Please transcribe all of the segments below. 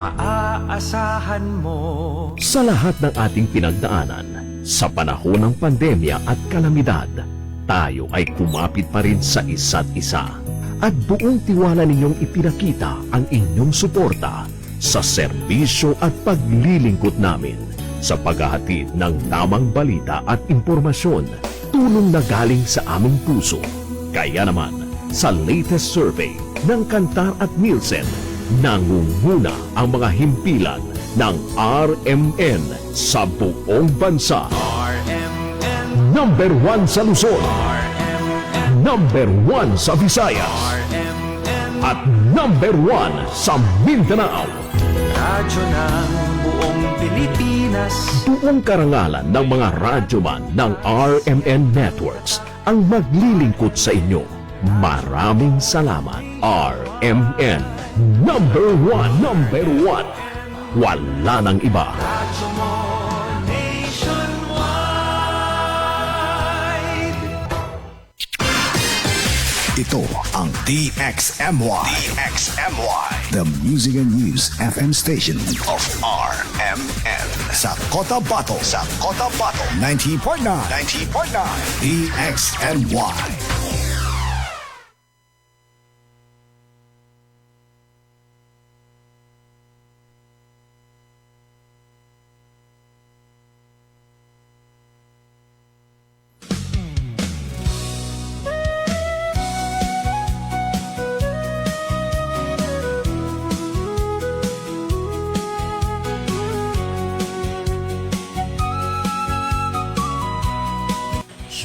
Maaasahan mo. Sa lahat ng ating pinagdaanan, sa panahon ng pandemya at kalamidad, tayo ay kumapit pa rin sa isa't isa. At buong tiwala ninyong ipinakita ang inyong suporta sa serbisyo at paglilingkod namin sa paghahatid ng tamang balita at impormasyon, tulong na galing sa aming puso. Kaya naman, sa latest survey ng Kantar at Nielsen, nangunguna ang mga himpilan ng RMN sa buong bansa. RMN, Number 1 sa Luzon, RMN, number 1 sa Visayas, RMN. at number 1 sa Mindanao. Radyo ng buong Pilipinas. Buong karangalan ng mga radyoman ng RMN Networks ang maglilingkod sa inyo. Maraming salamat, RMN. Number 1, number 1. Wala nang iba. Radyo mo nationwide. Ito ang DXMY. DXMY. The Music and News FM station of RMN. Sa Cotabato. Sa Cotabato. 90.9. 90.9. DXMY.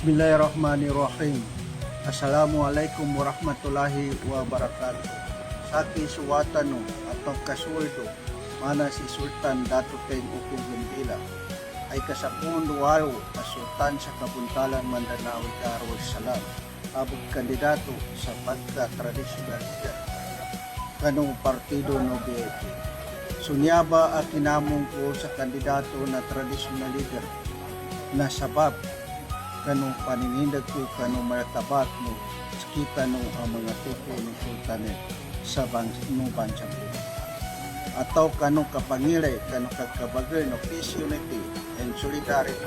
Bismillahirrahmanirrahim. Assalamualaikum warahmatullahi wabarakatuh. Sa aking suwatan no at pagkasuldo, mana si Sultan Dato Teng Upong Gumbila ay kasapon duwaro as Sultan sa Kabuntalan Mindanao Darul Salam, abog kandidato sa pagka-tradisyonal leader kanong Partido Nobelte. Sunyaba at kinamong ko sa kandidato na tradisyonal leader na sabab kanong paninindag ko kanong maratabat mo kita no ang mga tupo ng sultanet sa bansa ko. Ataw kanong kapangilay kanong kagkabagal no peace, unity and solidarity.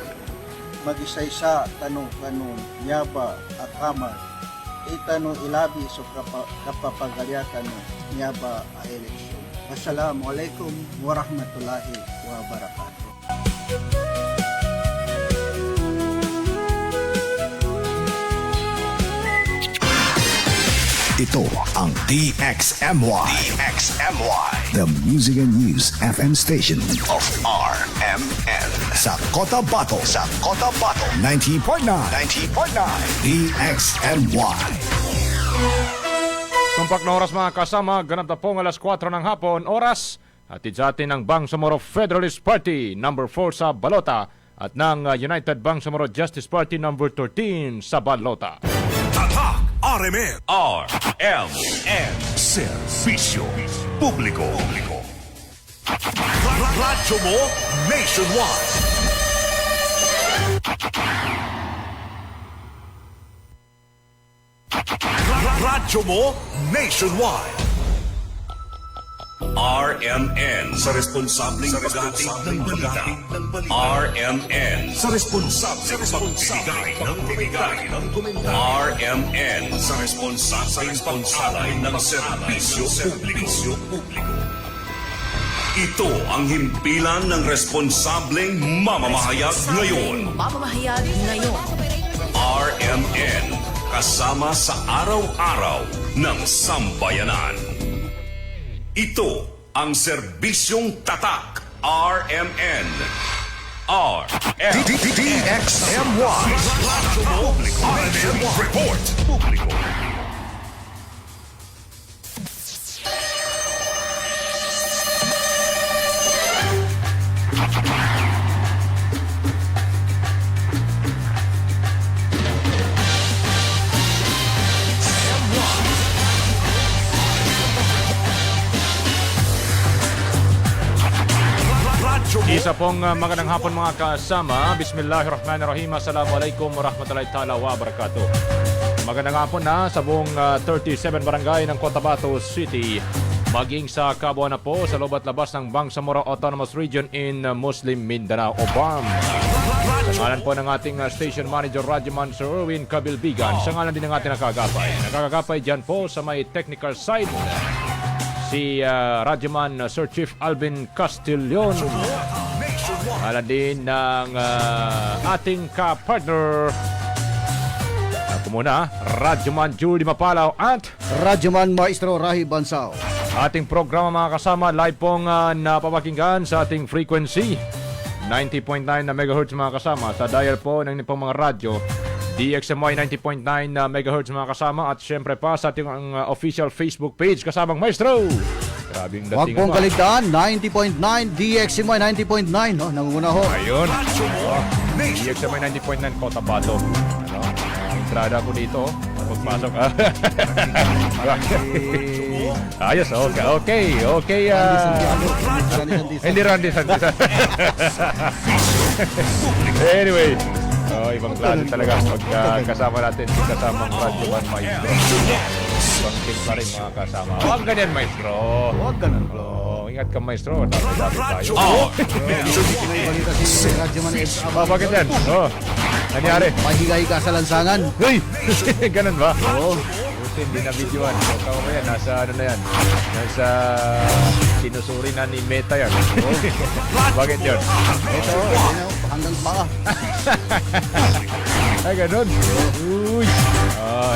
Mag-isa-isa tanong kanong nyaba akama itanong ilabi so kapapagaliatan no nyaba a eleksyon. Assalamualaikum warahmatullahi wabarakatuh. Ito ang DXMY. DXMY. The Music and News FM station of RMN. Sa Cotabato. Sa Cotabato. 90.9. 90.9. DXMY. Tumpak na oras mga kasama, ganap na pong alas 4 ng hapon, oras, hatid sa atin ng Bangsamoro Federalist Party, number 4 sa Balota, at ng United Bangsamoro Justice Party, number 13 sa Balota. Tatak RMN. RMN. Serbisyo Publiko. Radyo mo nationwide. Radyo mo nationwide. RMN sa responsableng paghatid ng balita. RMN sa responsableng pagbibigay ng komentaryo. RMN sa responsableng paghalay ng serbisyo publiko. Ito ang himpilan ng responsableng mamamahayag ngayon. RMN kasama sa araw-araw ng sambayanan. Ito ang serbisyong tatak RMN. DXMY. RMN Report Publiko. Isa pong magandang hapon mga kasama. Bismillahirrahmanirrahim. Assalamualaikum warahmatullahi ta'ala wabarakatuh. Magandang hapon na sa buong 37 barangay ng Cotabato City. maging sa Cabuana po sa loob at labas ng Bangsamoro Autonomous Region in Muslim Mindanao o BARM. Sa ngalan po ng ating station manager Radyoman Sir Erwin Cabilbigan, sa ngalan din ng ating nakagapay. Nakagapay dyan po sa may technical side, si Radyoman Sir Chief Alvin Castillon. Ngalan din ng ating ka-partner, ako muna, Radyoman Julie Mapalaw at Radyoman Maestro Rahi Bansao. ating programa mga kasama live pong napapakinggan sa ating frequency 90.9 na MHz mga kasama sa dial po ng pong mga radyo DXMY 90.9 na MHz mga kasama at syempre pa sa ating official Facebook page kasamang Maestro. Grabing Huwag dating pong kaligtaan, 90.9 DXMY 90.9, no? Nangunguna ho. Ayun. DXMY 90.9 Cotabato. Ano? Entrada ko dito. Magpasok. Ayos, okay. Hindi Randy Santiago. Anyway, ibang klase talaga pag kasama natin si kasamang Radyoman Maestro. Ibang team pa rin mga kasama. Huwag ganyan, Maestro. Huwag ganun, bro. Ingat ka, Maestro. Dami tayo. Balita si Radyoman Bakit yan? Nangyari? Pahiga-higa sa lansangan. Hey! Ganun ba? Oo. Buti hindi na videoan. Ikaw ba yan? Nasa ano na yan? Nasa sinusuri na ni Meta yan. Bakit yun? Ito, hanggang paa. Ay, ganun. Uy!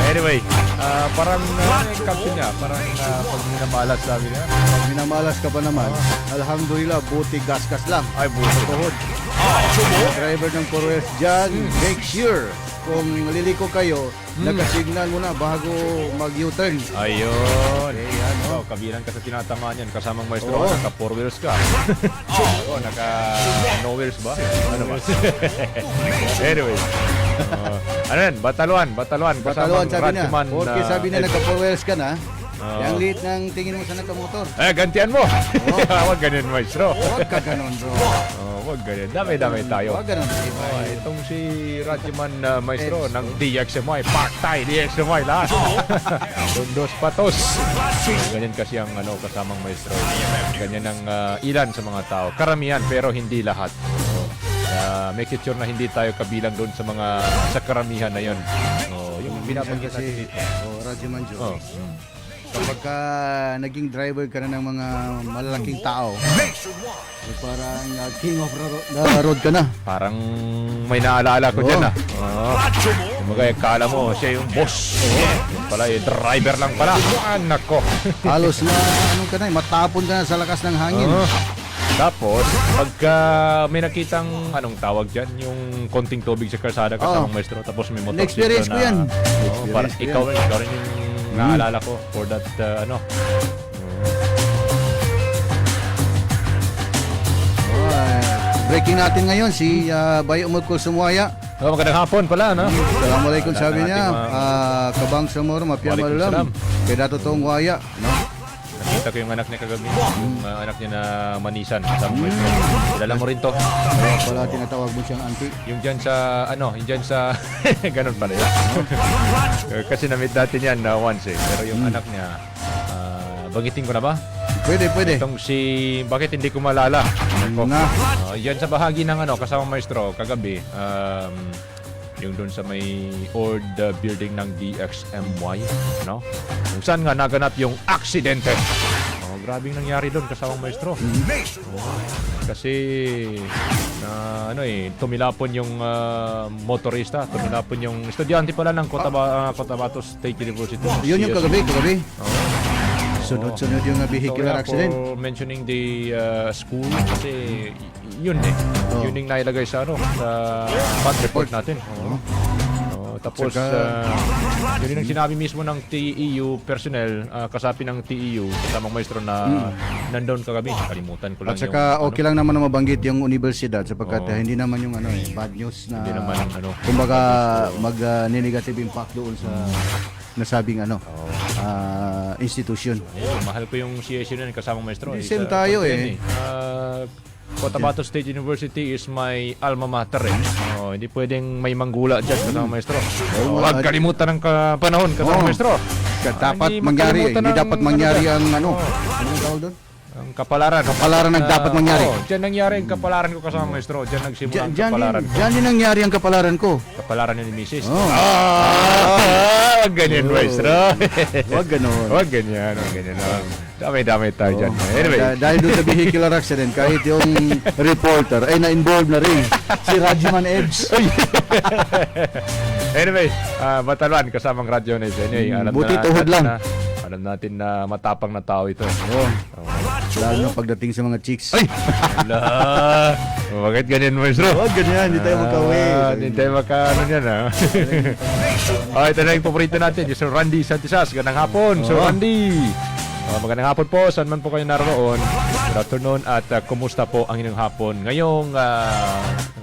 Anyway, parang yung caption niya, parang pag minamalas sabi niya. Pag minamalas ka pa naman, alhamdulillah, buti gaskas lang. Ay, buto tuhod. Driver ng Purwest dyan, make sure kung liliko kayo, nakasignal mo na bago mag-U-turn. Ayun. Wow, kabilang ka sa tinatamaan yan. Kasamang Maestro, Oo. naka 4 wheels ka. Oo, naka no wheels ba? Ano ba? Anyway. Ano yan? Bataluan. Bataluan Kasamang sabi niya. Radyoman, Porque sabi niya nagka-4 ka na, Oo. yung liit ng tingin mo sa nagka-motor. Gantian mo. Huwag ganyan, Maestro. Huwag ka ganun, bro. Huwag ganyan. Dami-dami tayo. Huwag ganun. Itong si Radyoman Maestro ng DXMY, Parktay, DXMY lahat. Dundos patos. Ganyan kasi ang kasamang Maestro. Ganyan ang ilan sa mga tao. Karamihan pero hindi lahat. Make it sure na hindi tayo kabilang doon sa mga sa karamihan na yon. Yung binabanggit natin dito. Radyoman Joe. Kapag ka naging driver ka na ng mga malalaking tao, parang king of the road ka na. Parang may naalala ko dyan Kumbaga, kala mo siya yung boss. Yung pala, yung driver lang pala. Anak ko. Halos na ka na, matapon ka na sa lakas ng hangin. Tapos, pagka may nakitang anong tawag dyan, yung konting tubig sa kalsada kasamang Maestro, tapos may motor. Na-experience ko yan. Parang ikaw rin yung naalala ko for that Breaking natin ngayon si Bayo Umulkol Sumuaya. Magandang hapon pala, no? Assalamualaikum sabi niya. Mga- Kabang Samoro, Mapia Waalaikumsalam. Malulam. Kaya totoong waya. No? Nakita ko yung anak niya kagabi. Yung anak niya na manisan. Kasamang Maestro. Kilala mo rin to. Kaya pala tinatawag mo siyang auntie. Yung dyan sa ganun pala yun. Kasi na-meet natin yan once Pero yung anak niya, bagitin ko na ba? Pwede. Itong bakit hindi ko malala? Na. Yan sa bahagi ng kasamang Maestro, kagabi, yung doon sa may old building ng DXMY, no? Kung saan nga naganap yung aksidente. Grabing nangyari doon kasamang Maestro. Kasi tumilapon yung motorista, tumilapon yung estudyante pala ng Cotabato State University. Yun yung CSU. kagabi. Sunod-sunod yung vehicular accident. For mentioning the school kasi yun yun yung nailagay sa sa bad report natin. Tapos yun yung sinabi mismo ng TEU personnel, kasapi ng TEU, kasamang Maestro na nandun kagabi. Kalimutan ko lang At saka okay lang naman na mabanggit yung universidad sapagkat hindi naman yung bad news na Hindi naman kumbaga mag-negative impact doon sa nasabing institution. Mahal ko yung CSU na kasamang Maestro. Same tayo Cotabato State University is my alma mater hindi pwedeng may manggula dyan kasamang Maestro. Huwag kalimutan ng panahon kasamang Maestro. dapat Hindi mangyari, makalimutan hindi ang dapat mangyari ano ang ano. Oo. Anong tawag doon? Ang kapalaran. Kapalaran ang dapat mangyari. Oo, diyan nangyari ang kapalaran ko kasama maestro. Diyan nagsimula ang kapalaran ko. Diyan din nangyari ang kapalaran ko. Kapalaran ni Mrs. Oh. Wag ganyan, maestro. Wag ganon. Wag ganyan, wag ganyan. Dami-dami tayo dyan. Anyway. Dahil doon sa vehicular accident, kahit yung reporter ay na-involve na rin. Si Rajiman Ebs. Anyway, Bataluan kasamang radyo na ito. Anyway, Buti tuhod lang. Alam natin na matapang na tao ito. Oo. Lalo na pagdating sa mga chicks. Ay! Ala! Bakit ganyan, maestro? Wag ganyan, hindi tayo magkawi. Hindi tayo ano yan, ha? Ito na yung paborito natin, yung Sir Randy Santisas. Ganang hapon, Sir Randy! Magandang hapon po, saan man po kayo naroon. Good afternoon at kumusta po ang inyong hapon. Ngayong,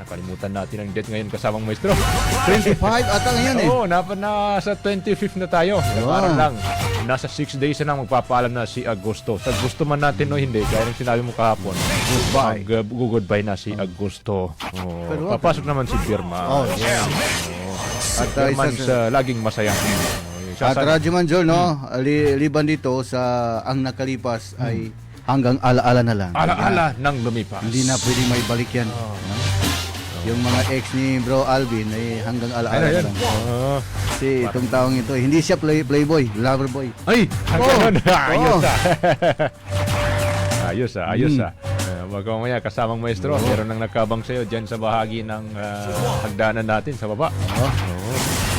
nakalimutan natin ang date ngayon kasamang maestro. 25 ata ngayon eh. Oo, nasa 25th na tayo. Parang lang, nasa 6 days na lang magpapaalam na si Agosto. Sa gusto man natin o hindi, gaya ng sinabi mo kahapon, Goodbye. Goodbye na si Agosto. Pero- Papasok naman si Birma. Oh, yeah. At Birman isa sa laging masaya. At Radyo Manjol, no, liban dito sa ang nakalipas ay hanggang alaala na lang. Ala-ala nang lumipas. Hindi na pwedeng may balik yan. No? Yung mga ex ni Bro Alvin ay hanggang alaala Ano na yan? lang. Kasi itong taong ito, hindi siya playboy, lover boy. Ay! Hanggang ayos Oh. ayos ah. Magkamaya kasamang maestro, meron nang nakabang sa'yo dyan sa bahagi ng hagdanan natin sa baba.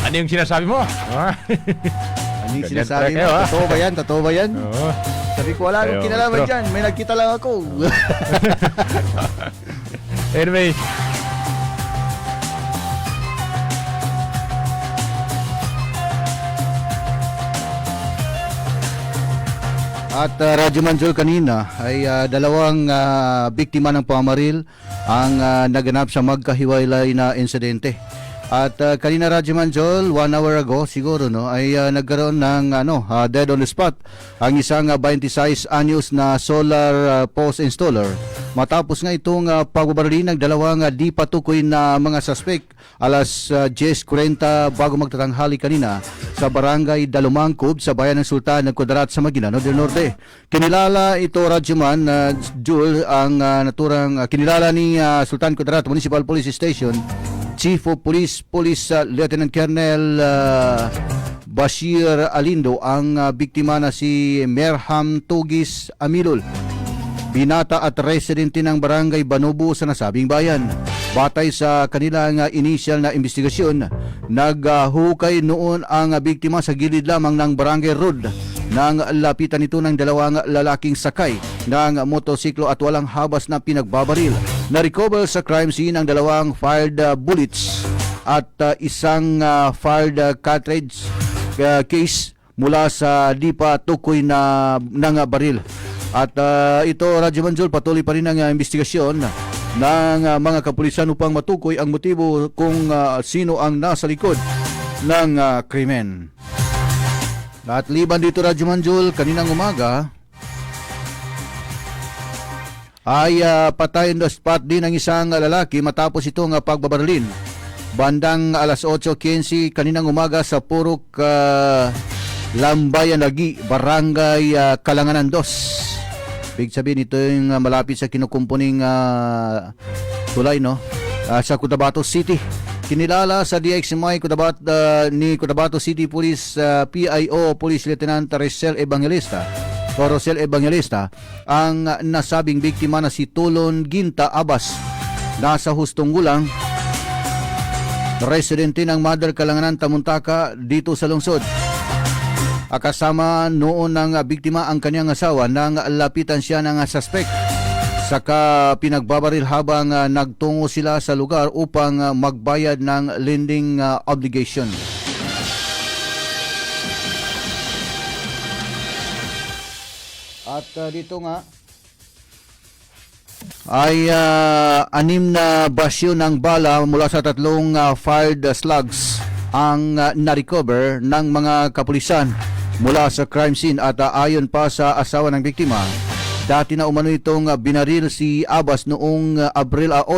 Ano yung sinasabi mo? Ano yung Ganyan sinasabi talaga mo? kayo, ha? Totoo ba yan? Totoo ba yan? Oo. Sabi ko, wala akong Ayaw, kinalaman bro. dyan. May nagkita lang ako. Anyway, At Radyo Manjol kanina ay dalawang biktima ng pamaril ang naganap sa magkahiwalay na insidente. At kanina Radyo Manjol, 1 hour ago siguro no, ay nagkaroon ng dead on the spot ang isang 26 anyos na solar post installer. Matapos nga itong pagbabarili ng dalawang di patukoy na mga suspect alas 10:40 bago magtatanghali kanina sa barangay Dalumangkub sa bayan ng Sultan ng Kudarat sa Maguindanao del Norte. Kinilala ito Radyoman Jul ang naturang kinilala ni Sultan Kudarat Municipal Police Station Chief of Police Lieutenant Colonel Bashir Alindo ang biktima na si Merham Tugis Amilol, binata at residente ng barangay Banubo sa nasabing bayan. Batay sa kanilang initial na investigasyon, naghukay noon ang biktima sa gilid lamang ng barangay road nang lapitan ito ng dalawang lalaking sakay ng motosiklo at walang habas na pinagbabaril. Na-recover sa crime scene ang dalawang fired bullets at isang fired cartridge case mula sa di pa tukoy na ng baril. At ito, Radyo Manjol, patuloy pa rin ang investigasyon ng mga kapulisan upang matukoy ang motibo kung sino ang nasa likod ng krimen. At liban dito, Radyo Manjol, kaninang umaga ay patay on the spot din ang isang lalaki matapos itong pagbabarilin. Bandang alas 8:15 kaninang umaga sa Purok Lambayan Lagi, Barangay Kalanganan 2. Big sabihin ito yung malapit sa kinukumpuning tulay no sa Cotabato City. Kinilala sa DXMI ni Cotabato City Police PIO Police Lieutenant Rosel Evangelista ang nasabing biktima na si Tulon Ginta Abas, nasa hustong gulang, residente ng Mother Kalanganan Tamuntaka dito sa lungsod. Kasama noon ng biktima ang kanyang asawa nang lapitan siya ng suspect. Saka pinagbabaril habang nagtungo sila sa lugar upang magbayad ng lending obligation. At dito nga ay 6 na basyo ng bala mula sa 3 fired slugs ang na-recover ng mga kapulisan mula sa crime scene. At ayon pa sa asawa ng biktima, dati na umano itong binaril si Abbas noong Abril 8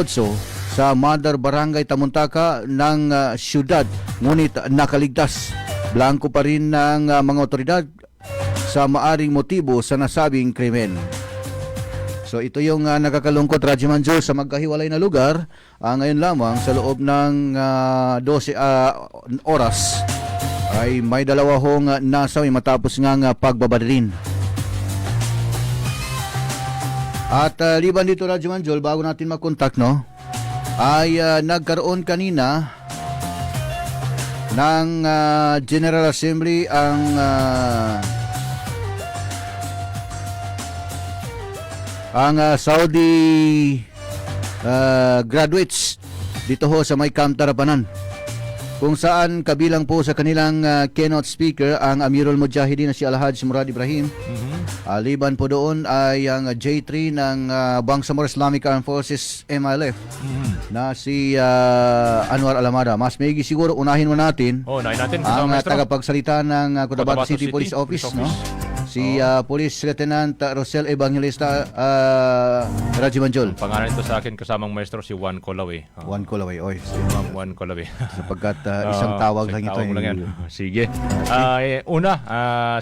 sa Mother Barangay Tamuntaka ng syudad, ngunit nakaligtas. Blanco pa rin ng mga otoridad sa maaring motibo sa nasabing krimen. So ito yung nakakalungkot, Radyo Manjo, sa magkahiwalay na lugar. Ngayon lamang sa loob ng 12 oras ay may dalawa hong nasawi matapos ng pagbabarilin. At liban dito, Radyo Manjol, bago natin mag-contact, no, ay nagkaroon kanina ng General Assembly ang Saudi graduates dito ho sa may Camp Tarapanan, kung saan kabilang po sa kanilang keynote speaker ang Amirul Mujahideen na si Alhaj Murad Ibrahim. Liban po doon ay ang J3 ng Bangsamoro Islamic Armed Forces MILF na si Anwar Alamada. Mas maigi siguro unahin mo natin, ang tagapagsalita ng Cotabato City Police Office, no? Si Police Lieutenant Rosel Evangelista Radyo Manjol. Pangalan nito sa akin kasamang maestro si Juan Colaway. Juan Colaway, oy. Ma'am Juan Colaway. Sapagkat isang tawag lang ito. Lang yan. Sige.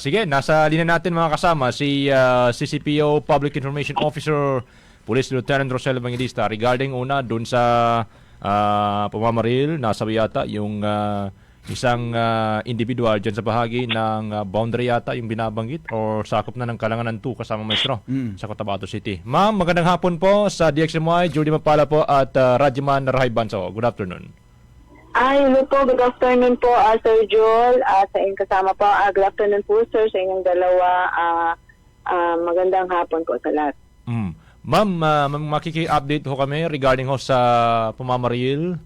Sige, nasa linya natin mga kasama si CCPO Public Information Officer Police Lieutenant Rosel Evangelista regarding dun sa pamamaril, nasabi yata yung isang individual dyan sa bahagi ng boundary yata yung binabanggit or sakop na ng Kalanganan 2 kasama maestro sa Cotabato City. Ma'am, magandang hapon po sa DXMY, Judy Mapala po at Radyoman Rahay Banso. Good afternoon. Hello po, good afternoon po Sir Joel, sa inyong kasama po. Good afternoon po sir sa inyong dalawa. Magandang hapon po sa lahat. Ma'am, makiki-update ho kami regarding ho sa pamamaril.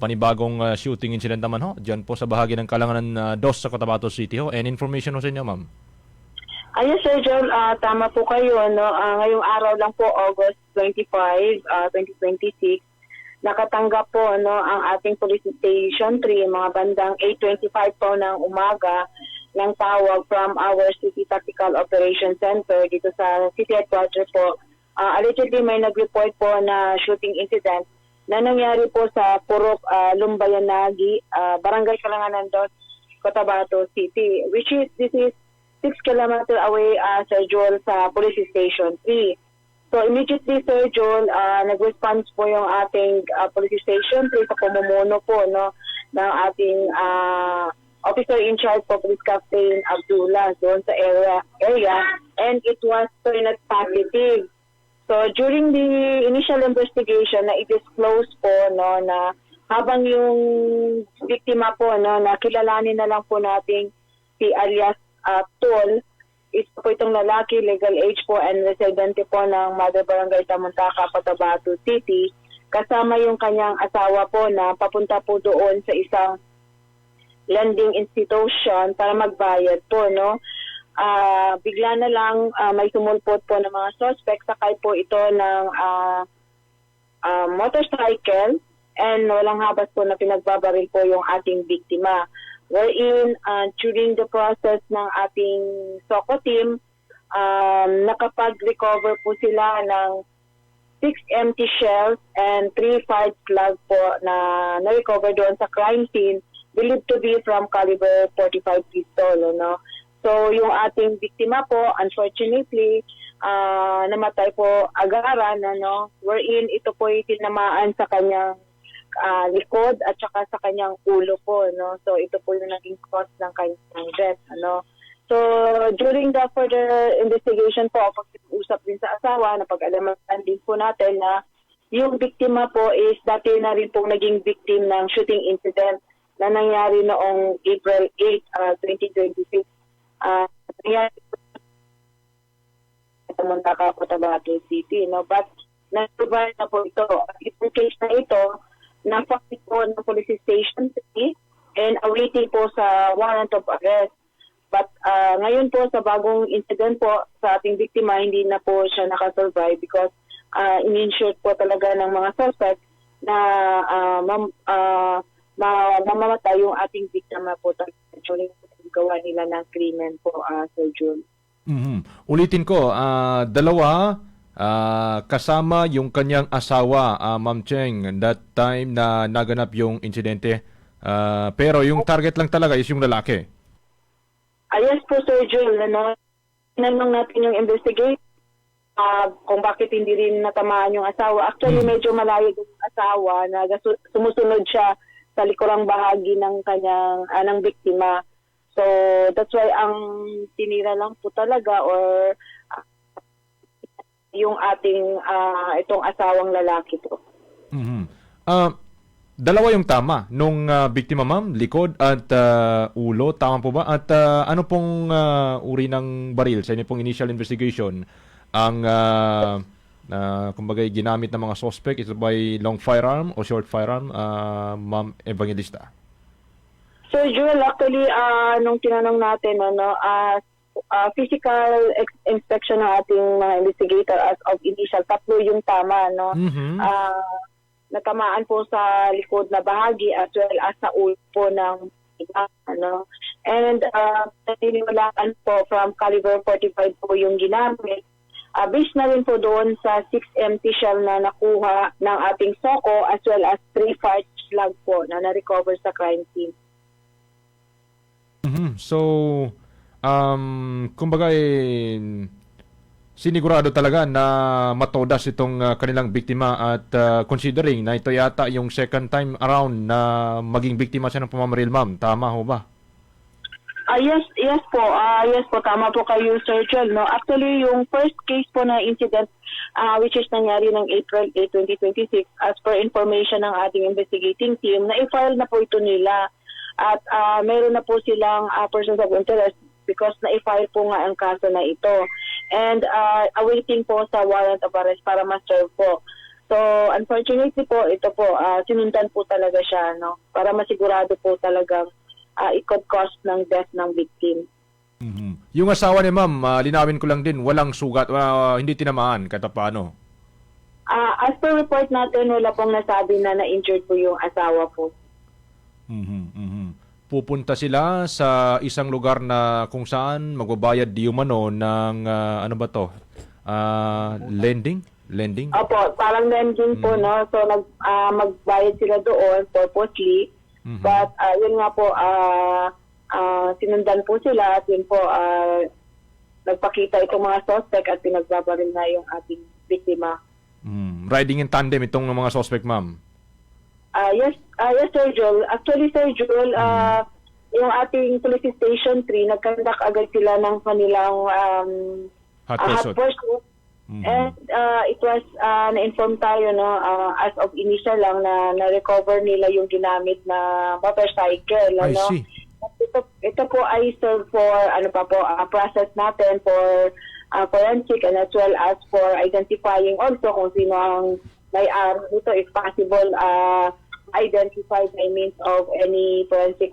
Panibagong shooting incident naman ho dyan po sa bahagi ng Kalanganan 2 sa Cotabato City ho. And information ho sa inyo, ma'am. Ayun Sir Joel, tama po kayo, no? Ngayong araw lang po, August 25, 2026, nakatanggap po ang ating Police Station 3 mga bandang 8:25 po ng umaga ng tawag from our City Tactical Operations Center dito sa City Headquarters po. Allegedly may nag-report po na shooting incident na nangyari po sa Purok Lumbayanagi, Barangay Kalanganan 2, Cotabato City, which is, this is 6 kilometers away, Sir Joel, sa Police Station 3. So immediately, Sir Joel, nag-response po yung ating Police Station 3 sa pamumuno po, no, ng ating officer in charge po, Police Captain Abdullah, doon sa area, and it was turned positive. So during the initial investigation na i-disclose po, no, na habang yung biktima po, no, na kilalanin na lang po nating si alias Tol, is po itong lalaki, legal age po and residente po ng Mother Barangay Tamuntaka, Cotabato City, kasama yung kanyang asawa po na papunta po doon sa isang lending institution para magbayad po, no. Bigla na lang may sumulpot po ng mga suspect, sakay po ito ng motorcycle and walang habas po na pinagbabaril po yung ating biktima. Wherein during the process ng ating SOCO team, nakapag-recover po sila ng 6 empty shells and 3 fired slugs po na na-recover doon sa crime scene, believed to be from caliber 45 pistol, no. So, yung ating biktima po, unfortunately, namatay po agaran, ano, wherein ito po ay tinamaan sa kanyang likod at saka sa kanyang ulo po, no. So, ito po yung naging cause ng kanyang death, ano. So, during the further investigation po, pag-usap din sa asawa, napag-alaman din po natin na yung biktima po is dati na rin po naging victim ng shooting incident na nangyari noong April 8, 2026. Nangyari po sa Muntaka, Cotabato City, no? But na-provide na po ito. Itong case na ito, na-file po ng Police Station 3 and awaiting po sa warrant of arrest. But ngayon po sa bagong incident po sa ating biktima, hindi na po siya nakasurvive because in-insure po talaga ng mga suspect na mamamatay yung ating biktima po during gawa nila ng krimen po, Sir June. Ulitin ko, dalawa kasama yung kanyang asawa, Ma'am Cheng, that time na naganap yung insidente Pero yung target lang talaga is yung lalaki. Yes po, Sir Joel. Tinanong natin yung investigate kung bakit hindi rin natamaan yung asawa. Actually, medyo malayo yung asawa na sumusunod siya sa likurang bahagi ng kanyang ng biktima. So, that's why ang tinira lang po talaga or yung ating itong asawang lalaki po. Dalawa yung tama nung biktima, ma'am, likod at ulo, tama po ba? At ano pong uri ng baril sa inyo pong initial investigation ang kumbaga ginamit ng mga suspect? Ito by long firearm o short firearm, Ma'am Evangelista? Sir Joel, actually, nung tinanong natin, physical inspection ng ating mga investigator as of initial, tatlo yung tama, no? Natamaan po sa likod na bahagi as well as sa ulo po ng and naniniwalaan po from caliber 45 po yung ginamit. Based na rin po doon sa 6 empty shell na nakuha ng ating soko as well as 3 fire slug po na na-recover sa crime scene. So, kumbaga sinigurado talaga na matodas itong kanilang biktima at considering na ito yata yung second time around na maging biktima siya ng pamamaril, ma'am. Tama ho ba? Yes po. Yes po, tama po kayo, Sir Joel. No? Actually, yung first case po na incident which is nangyari ng April 8, 2026, as per information ng ating investigating team, na-file na po ito nila at meron na po silang persons of interest because na-file po nga ang kaso na ito. And awaiting po sa warrant of arrest para ma-serve po. So, unfortunately po, ito po, sinundan po talaga siya, no? Para masigurado po talagang it-could cause ng death ng victim. Yung asawa ni ma'am, linawin ko lang din, walang sugat, hindi tinamaan, kahit paano? As per report natin, wala pong nasabi na na-injured po yung asawa po. Pupunta sila sa isang lugar na kung saan magbabayad di umano ng ano ba to? Lending? Opo, parang lending po, no? So magbayad sila doon purposely. But yun nga po, sinundan po sila at yun po nagpakita itong mga suspect at pinagbabaril na yung ating biktima. Riding in tandem itong mga suspect, ma'am? Yes, Sir Joel. Actually, Sir Joel, yung ating police station 3, nagkandak agad sila ng kanilang hot pursuit. And it was, na-inform tayo, no, as of initial lang na na-recover nila yung ginamit na motorcycle. I no? see. Ito po ay serve for, process natin for forensic and as well as for identifying also kung sino ang may-ari nito if possible identified by means of any forensic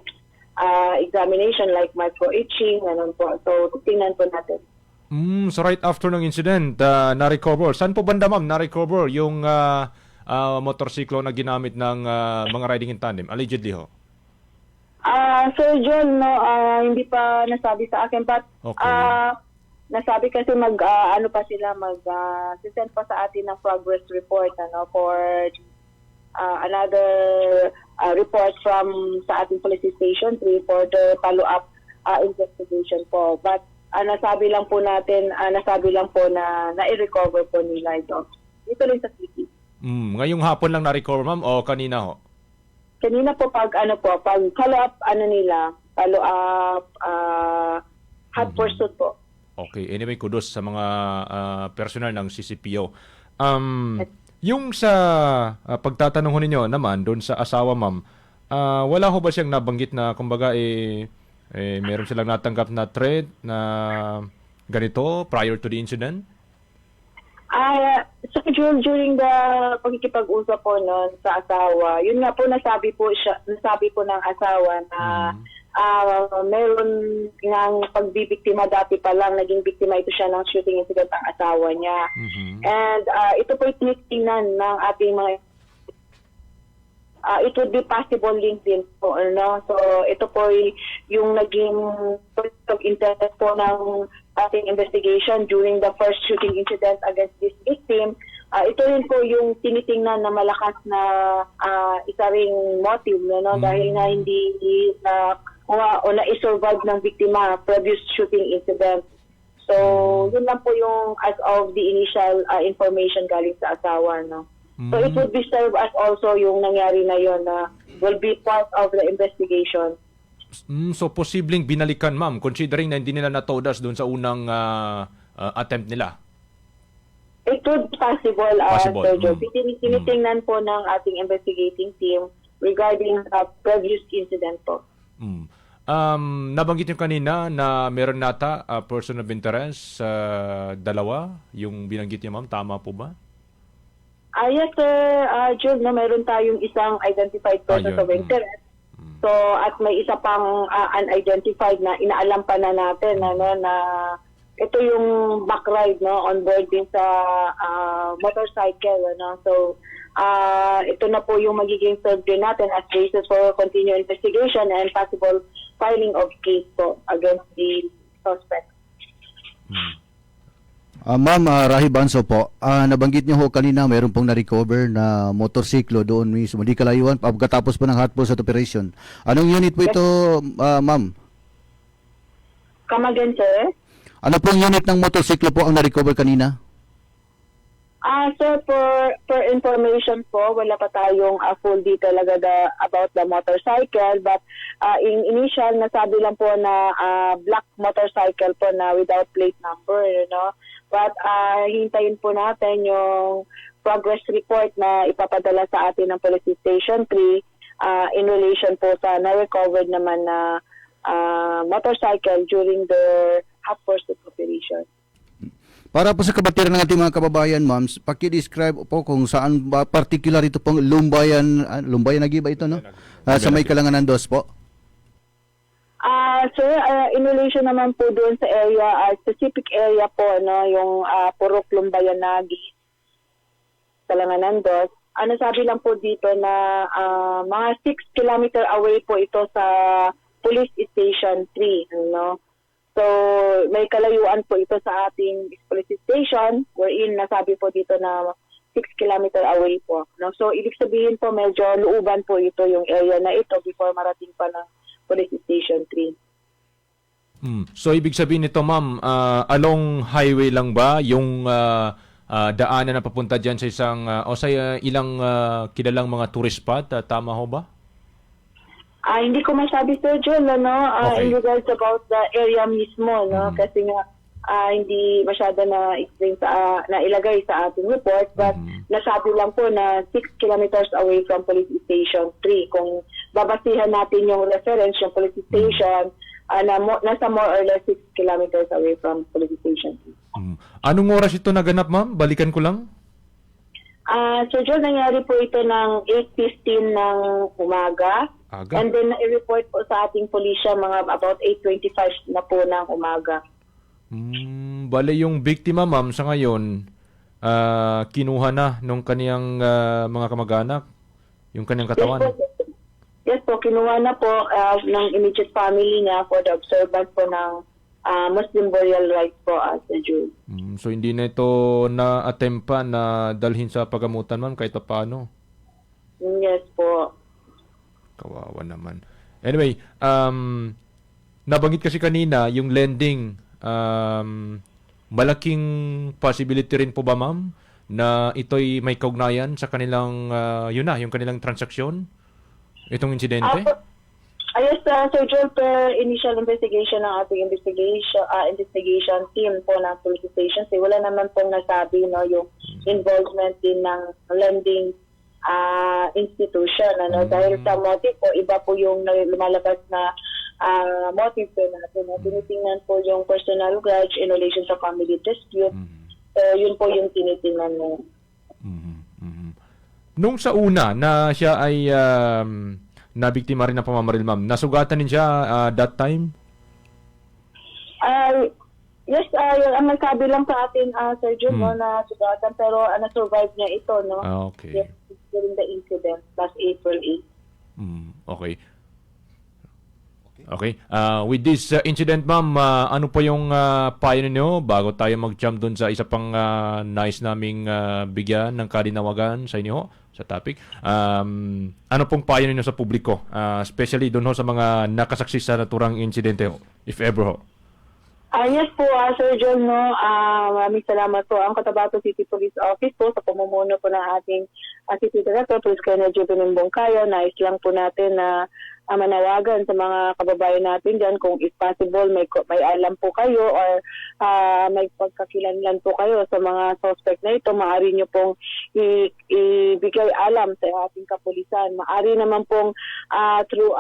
examination like micro-etching, ganun po. So, tingnan po natin. So right after ng incident, na-recover. Saan po banda, ma'am, na-recover yung motorsiklo na ginamit ng mga riding in tandem? Allegedly ho? Sir John, no, hindi pa nasabi sa akin. But, nasabi kasi send pa sa atin ng progress report for another report from sa ating police station 3 for the follow-up investigation po. But nasabi lang po na na-recover po nila ito. Dito rin sa city. Ngayong hapon lang na-recover, ma'am, o kanina ho? Kanina po pag follow-up follow-up hot pursuit po. Okay. Anyway, kudos sa mga personal ng CCPO. Yung sa pagtatanong ho ninyo naman doon sa asawa, ma'am, wala ho ba siyang nabanggit na kumbaga meron silang natanggap na threat na ganito prior to the incident? So during the pagkikipag-usap po noon sa asawa, yun nga po nasabi po ng asawa na meron ngang pagbibiktima dati pa lang, naging biktima ito siya ng shooting incident ang asawa niya. And ito po tinitingnan ng ating mga it would be possible link din po, no? So ito po yung naging interest po ng ating investigation during the first shooting incident against this victim ito rin po yung tinitingnan na malakas na isa ring motive, no? Dahil nga hindi na na-survive ng biktima previous shooting incident. So, yun lang po yung as of the initial information galing sa asawa, no? So, it would be served as also yung nangyari na yun na will be part of the investigation. So, posibleng binalikan, ma'am, considering na hindi nila natodas doon sa unang attempt nila? It would be possible, Sir Joe. Tinitingnan po ng ating investigating team regarding previous incident po. Nabanggit niyo kanina na meron nata person of interest, dalawa, yung binanggit niyo, ma'am. Tama po ba? Yes, Sir Jude, no, meron tayong isang identified person of interest. So, at may isa pang unidentified na inaalam pa na natin na ito yung back ride, no, on board din sa motorcycle, no. So, ito na po yung magiging served din natin as basis for continued investigation and possible filing of case po against the suspect. Ma'am Rahi Banso po, nabanggit niyo ho kanina mayroon pong na-recover na motorsiklo doon mismo, di kalayuan pagkatapos po ng hot pursuit operation. Anong unit po ito, ma'am? Come again, sir? Ano pong unit ng motorsiklo po ang na-recover kanina? Sir, for information po, wala pa tayong full detail about the motorcycle, but in initial, nasabi lang po na black motorcycle po na without plate number, you know. But hintayin po natin yung progress report na ipapadala sa atin ng Police Station 3 in relation po sa na-recovered naman na motorcycle during the hot pursuit operation. Para po sa kabatiran ng ating mga kababayan, ma'am, paki-describe po kung saan ba particular ito pong Lumbayan Nagiba ito, no? Sa may Kalanganan 2 po. Sir, in relation naman po doon sa area, specific area po, no, yung Purok Lumbayan Nagi, Kalanganan 2. Sabi lang po dito na mga 6 kilometer away po ito sa Police Station 3, no? So, may kalayuan po ito sa ating police station wherein nasabi po dito na 6 kilometer away po. No? So, ibig sabihin po medyo looban po ito yung area na ito before marating pa ng Police Station 3. So, ibig sabihin nito, ma'am, along highway lang ba yung daanan na papunta dyan sa isang o sa ilang kilalang mga tourist spot? Tama ho ba? Hindi ko masabi, Sir John, Okay. in regards about the area mismo, no? Kasi nga, hindi masyado na explain na ilagay sa ating report, but nasabi lang po na 6 kilometers away from Police Station 3. Kung babasihan natin yung reference, yung police station, nasa more or less 6 kilometers away from Police Station 3. Anong oras ito naganap, ma'am? Balikan ko lang. Sir John, nangyari po ito ng 8:15 ng umaga. Aga. And then, i-report po sa ating pulisya mga about 8:25 na po ng umaga. Bale yung biktima, ma'am, sa ngayon, kinuha na nung kaniyang mga kamag-anak, yung kaniyang katawan? Yes po, kinuha na po ng immediate family niya for the observance po ng Muslim burial rites po sa June. So hindi na ito na-attempt pa na dalhin sa pagamutan, ma'am, kahit pa paano? Yes po. Kawawa naman. Anyway, nabanggit kasi kanina yung lending, malaking possibility rin po ba, ma'am, na ito'y may kaugnayan sa kanilang, yung kanilang transaksyon? Itong insidente? Yes, Sir Joel, per initial investigation ng ating investigation team po ng police station, wala naman pong nasabi yung involvement din ng lending institution, dahil sa motive po, iba po yung lumalabas na motive po natin. Tinitingnan po yung personal grudge in relation sa family dispute. Yun po yung tinitingnan mo. Nung sa una na siya ay nabiktima rin ng pamamaril, ma'am, nasugatan din siya that time? Yes, ang nagsabi lang sa atin, Sir Jun, na sugatan, pero na-survive niya ito, no? Okay. Yes, during the incident, last April 8. Okay. Okay. With this incident, ma'am, ano po yung payo ninyo bago tayo mag-jump dun sa isa pang nais naming bigyan ng kalinawagan sa inyo sa topic? Ano pong payo ninyo sa publiko? Especially dun ho sa mga nakasaksi sa naturang insidente ho, if ever ho. Yes po, Sir John, no, maraming salamat po. Ang Cotabato City Police Office po sa pamumuno po ng ating City Director, Police Colonel Juvenil Bongkayo. Nais lang po natin na manawagan sa mga kababayan natin dyan kung if possible may alam po kayo or may pagkakilanlan po kayo sa mga suspect na ito, maaari nyo pong ibigay alam sa ating kapulisan. Maaari naman pong through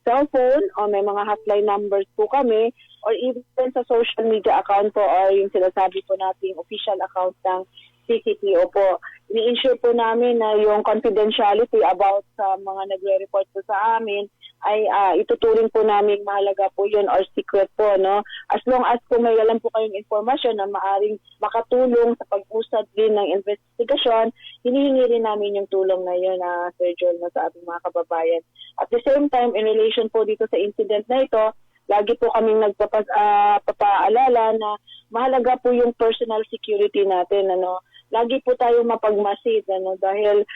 cellphone o may mga hotline numbers po kami or even sa social media account po or yung sinasabi po nating official account ng CCTO po. Ini-ensure po namin na yung confidentiality about sa mga nagre-report po sa amin ay ituturing po namin mahalaga po yun or secret po, no? As long as kung may alam po kayong informasyon na maaring makatulong sa pag-usad din ng investigasyon, hinihingi rin namin yung tulong na yun, Sir Joel, no, sa ating mga kababayan. At the same time, in relation po dito sa incident na ito, lagi po kaming nagpapaalala na mahalaga po yung personal security natin, ano. Lagi po tayo mapagmasid, ano, dahil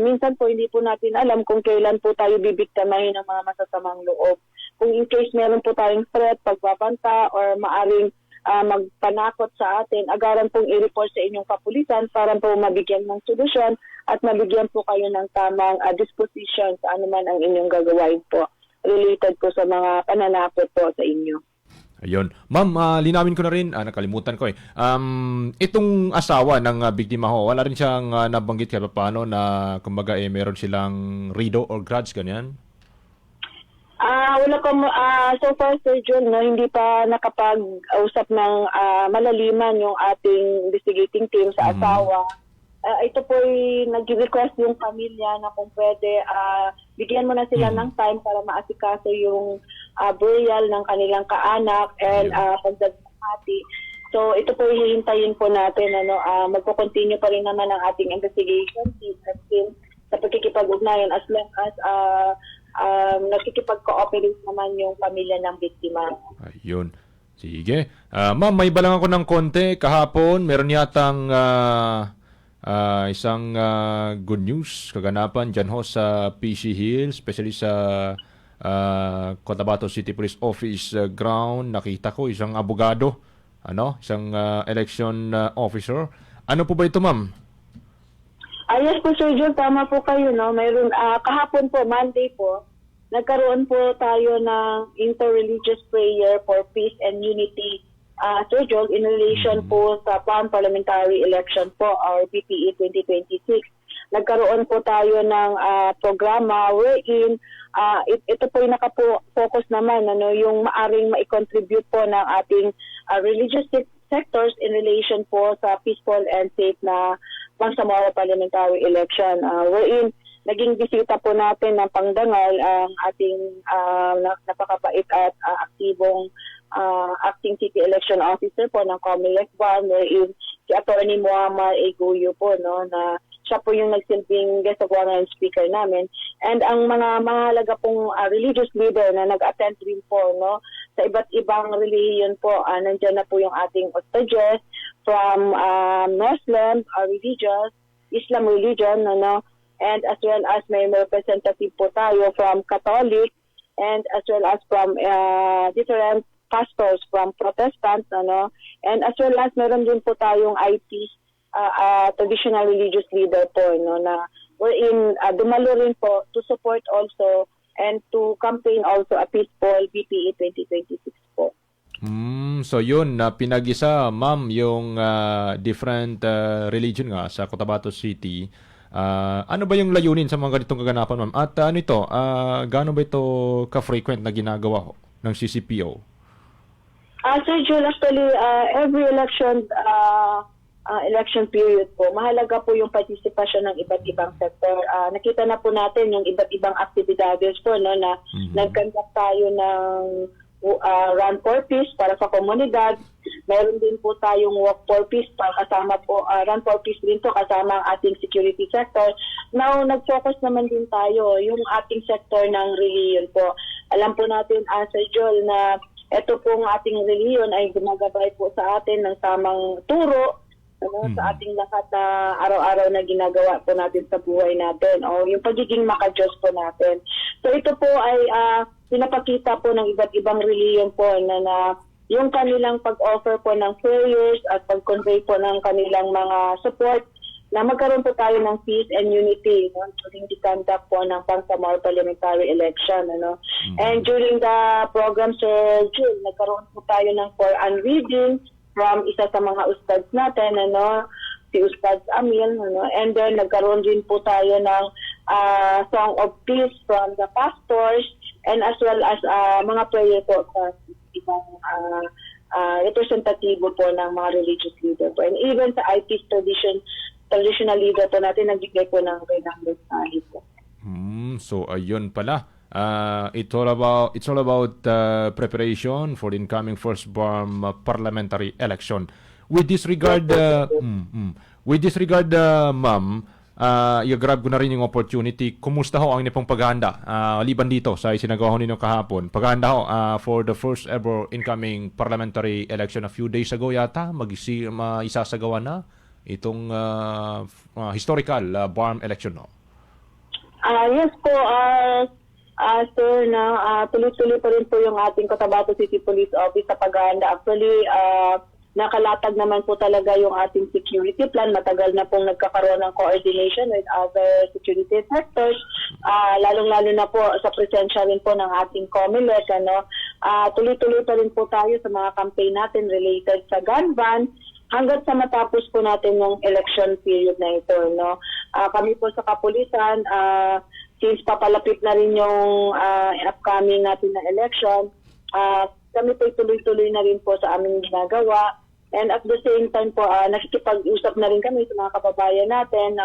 minsan po hindi po natin alam kung kailan po tayo bibiktimahin ng mga masasamang loob. Kung in case meron po tayong threat, pagbabanta, or maaring magpanakot sa atin, agaran pong i-report sa inyong kapulisan para po mabigyan ng solusyon at mabigyan po kayo ng tamang disposition sa anuman ang inyong gagawin po related po sa mga pananakot po sa inyo. Ayun. Ma'am, linawin ko na rin, nakalimutan ko eh. Itong asawa ng biktima ho, wala rin siyang nabanggit kahit paano na kumbaga meron silang rido or grudge, ganyan? Wala pa, so far, Sir John, no, hindi pa nakapag-usap ng malaliman yung ating investigating team sa asawa. Ito po nag-request yung pamilya na kung pwede, bigyan mo na sila ng time para maasikaso yung burial ng kanilang kaanak and pagdadamati. So ito po hihintayin po natin, magko-continue pa rin naman ang ating investigation team sa pagkikipag-ugnayan as long as nakikipag-cooperate naman yung pamilya ng biktima. Ayun. Sige. Ma'am, may balang ako ng konti. Kahapon, meron yatang isang good news, kaganapan dyan ho sa PC Hill, especially sa Cotabato City Police Office ground. Nakita ko isang abogado, isang election officer. Ano po ba ito, ma'am? Yes po, Sir John, tama po kayo, no? Mayroon, kahapon po, Monday po, nagkaroon po tayo ng interreligious prayer for peace and unity, Sir John, in relation po sa parliamentary election po, or BPE 2026. Nagkaroon po tayo ng programa wherein ito po yung nakapo-focus naman, yung maaring ma-contribute po ng ating religious sectors in relation po sa peaceful and safe na Bangsamoro parliamentary election. Wherein naging bisita po natin ng Pangdangal ang ating napakabait at aktibong acting city election officer po ng Comelec 1, wherein si Attorney Muammar Eguyo po, na siya po yung nagsilbing guest of honor and speaker namin. And ang mga mahalaga pong religious leader na nag-attend rin po, sa iba't ibang religion po, nandiyan na po yung ating hostages from Muslim religious, Islam religion, and as well as may representative po tayo from Catholic, and as well as from different pastors from Protestants, and as well as meron din po tayong IT traditional religious leader po, na wherein dumalo rin po to support also and to campaign also a peaceful BPE 2026 po. So yun, pinag-isa, ma'am, yung different religion nga sa Cotabato City. Ano ba yung layunin sa mga ganitong kaganapan, ma'am? At gaano ba ito ka-frequent na ginagawa ng CCPO? Sir Joel, actually, every election period po, mahalaga po yung participation ng iba't ibang sector. Nakita na po natin yung iba't ibang aktibidades po, na nag-conduct tayo ng Run for Peace para sa komunidad. Meron din po tayong Walk for Peace para kasama po, Run for Peace din to kasama ang ating security sector. Now, nag-focus naman din tayo yung ating sector ng religion po. alam po natin, Sir Joel, na ito pong ating reliyon ay gumagabay po sa atin ng tamang turo sa ating lahat na araw-araw na ginagawa po natin sa buhay natin o yung pagiging maka-Diyos po natin. So ito po ay pinapakita po ng iba't ibang reliyon po na yung kanilang pag-offer po ng prayers at pag-convey po ng kanilang mga support na magkaroon po tayo ng peace and unity during the conduct po ng Bangsamoro parliamentary election. And during the program, Sir June, nagkaroon po tayo ng Quran reading from isa sa mga ustads natin, si Ustad Amil, and then nagkaroon din po tayo ng Song of Peace from the pastors, and as well as mga prayer po sa ibang representatibo po ng mga religious leader po. And even sa IT traditional leader po natin, nagbigay po ng kailang mensahe po. So ayun pala. It's all about preparation for the incoming first parliamentary election. With this regard, ma'am, i-grab ko na rin yung opportunity. Kumusta ho ang inyong pong paghahanda? Liban dito sa isinagawa ho ninyo kahapon. Paghahanda ho for the first ever incoming parliamentary election a few days ago yata, isasagawa na itong historical BARM election, no? Yes po, sir, tuloy-tuloy pa rin po yung ating Cotabato City Police Office sa paghahanda. Actually, nakalatag naman po talaga yung ating security plan. Matagal na pong nagkakaroon ng coordination with other security sectors, lalong-lalo na po sa presensya rin po ng ating COMELEC. Tuloy-tuloy pa rin po tayo sa mga campaign natin related sa gun ban hanggat sa matapos po natin yung election period na ito. Kami po sa kapulisan, since papalapit na rin yung upcoming natin na election, kami po tuloy-tuloy na rin po sa aming ginagawa. And at the same time po, nakikipag-usap na rin kami sa mga kababayan natin,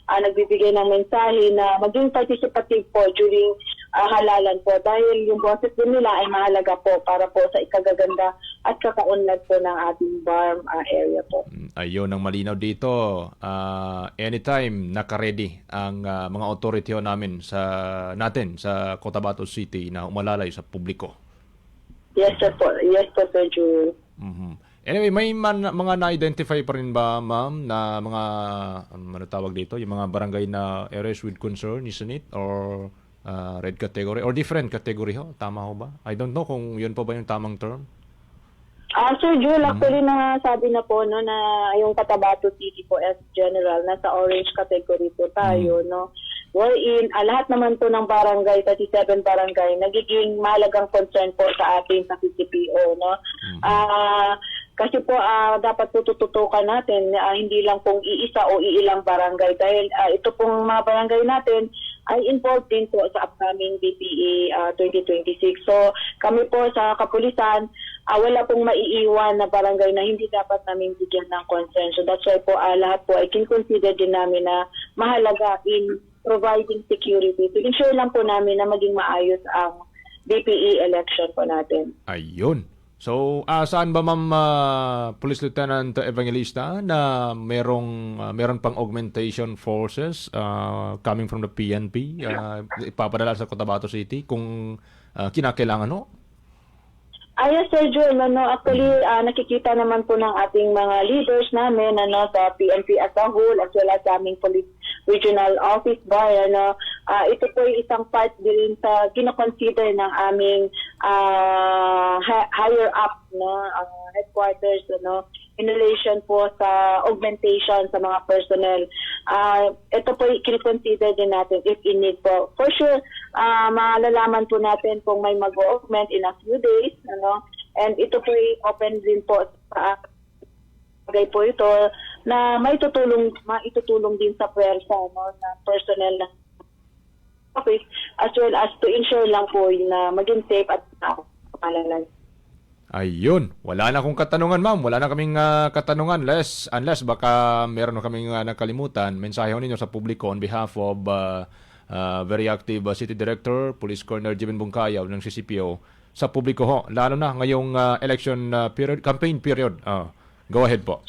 nagbibigay ng mensahe na maging participative po during halalan po dahil yung boses din nila ay mahalaga po para po sa ikagaganda at kakaunlad po ng ating BARM area po. Ayun ang malinaw dito. Anytime naka-ready ang mga authority namin natin sa Cotabato City na umalalay sa publiko. Yes, sir po. Yes po, Sir June. Anyway, may mga na-identify pa rin ba, ma'am, na mga, ano tawag dito, yung mga barangay na areas with concern, isn't it? Or red category? Or different category ho? Tama ho ba? I don't know kung yun po ba yung tamang term. Sir Jule, actually sabi na po na yung Cotabato City po as general, nasa orange category po tayo, wherein lahat naman po ng barangay, 37 barangay, nagiging mahalagang concern po sa atin sa PCPO, kasi po dapat po tututukan natin, hindi lang pong iisa o iilang barangay dahil ito pong mga barangay natin ay involved din po sa upcoming BPE 2026. So kami po sa kapulisan, wala pong maiiwan na barangay na hindi dapat namin bigyan ng concern. So that's why po lahat po ay consider din namin na mahalaga in providing security. To ensure lang po namin na maging maayos ang BPE election po natin. Ayun. So, saan ba ma'am Police Lieutenant Evangelista na meron pang augmentation forces coming from the PNP ipapadala sa Cotabato City kung kinakailangan ho? Yes, Sir June. Actually, nakikita naman po ng ating mga leaders namin sa PNP as a whole as well as sa aming police regional office ba. Ito po yung isang part din sa kinoconsider ng aming higher up headquarters in relation po sa augmentation sa mga personnel. Ito po kinoconsider din natin if in need po. For sure, malalaman po natin kung may mag-augment in a few days. And ito po open din po sa bagay po ito na maitutulong din sa pwersa na personnel na office as well as to ensure lang po na maging safe at malalan. Ayun. Wala na akong katanungan, ma'am. Wala na kaming katanungan unless baka meron na kaming nakalimutan. Mensahe ho ninyo sa publiko on behalf of very active City Director, Police Colonel Jimin Bungkayaw ng CCPO sa publiko ho. Lalo na ngayong election period, campaign period. Go ahead po.